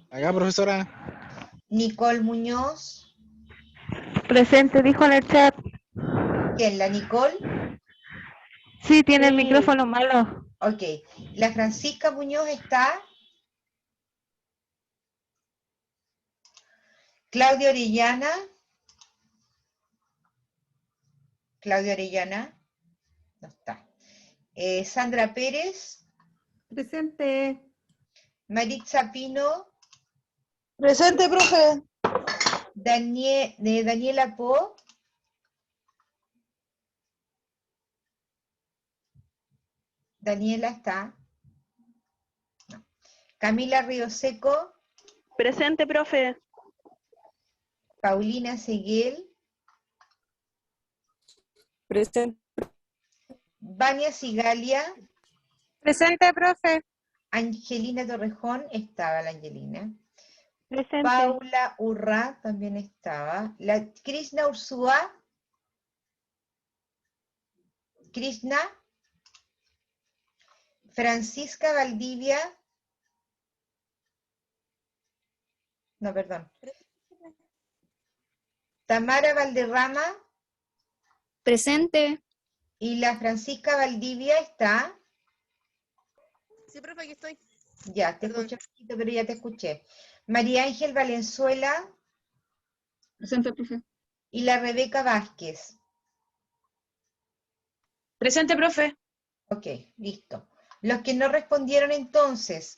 Acá, profesora. Nicole Muñoz. Presente, dijo en el chat. ¿Quién? ¿La Nicole? Sí, tiene el Sí. micrófono malo. Ok. La Francisca Muñoz está. Claudia Orellana. Claudia Orellana. No está. Sandra Pérez. Presente. Maritza Pino. Presente, profe. Daniela Po. Daniela está. No. Camila Ríoseco. Presente, profe. Paulina Seguel. Presente. Vania Sigalia. Presente, profe. Angelina Torrejón. Estaba la Angelina. Presente. Paula Urra también estaba. La Krishna Ursúa. Krishna. Francisca Valdivia. No, perdón. Tamara Valderrama. Presente. Y la Francisca Valdivia está. Sí, profe, aquí estoy. Ya, te escuché un poquito, pero ya te escuché. María Ángel Valenzuela Presente, profe. y la Rebeca Vázquez. Presente, profe. Ok, listo. Los que no respondieron entonces,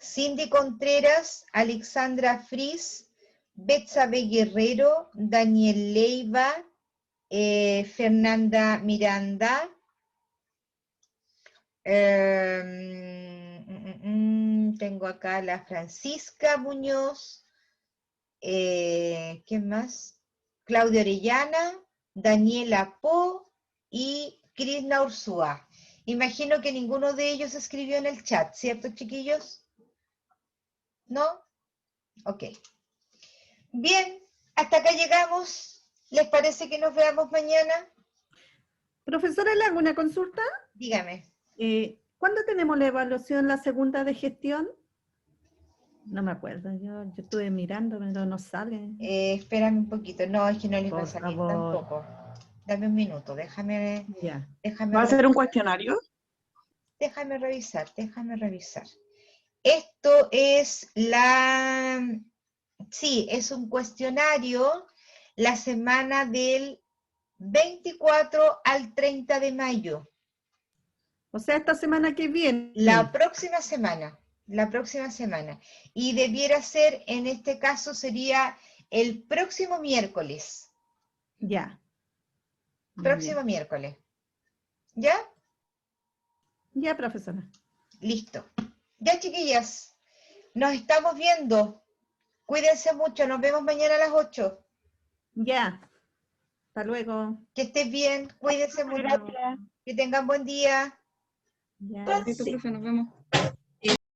Cindy Contreras, Alexandra Fris, Betsabe Guerrero, Daniel Leiva, Fernanda Miranda, tengo acá la Francisca Muñoz, ¿quién más? Claudia Orellana, Daniela Po y Krishna Ursúa. Imagino que ninguno de ellos escribió en el chat, ¿cierto, chiquillos? ¿No? Ok. Bien, hasta acá llegamos. ¿Les parece que nos veamos mañana? Profesora, ¿le hago una consulta? Dígame. ¿Cuándo tenemos la evaluación, la segunda de gestión? No me acuerdo, yo estuve mirando, pero no sale. Espérame un poquito. No, es que no les va a Por salir favor. tampoco. Dame un minuto, déjame Ya. ¿Va a ser un cuestionario? Déjame revisar. Esto es sí, es un cuestionario la semana del 24 al 30 de mayo. O sea, esta semana que viene. La próxima semana. Y debiera ser, en este caso, sería el próximo miércoles. Ya. Próximo miércoles. ¿Ya? Ya, profesora. Listo. Ya, chiquillas. Nos estamos viendo. Cuídense mucho. Nos vemos mañana a las 8. Ya. Hasta luego. Que estés bien. Cuídense mucho. Gracias. Que tengan buen día. Ya. Listo, profe, nos vemos.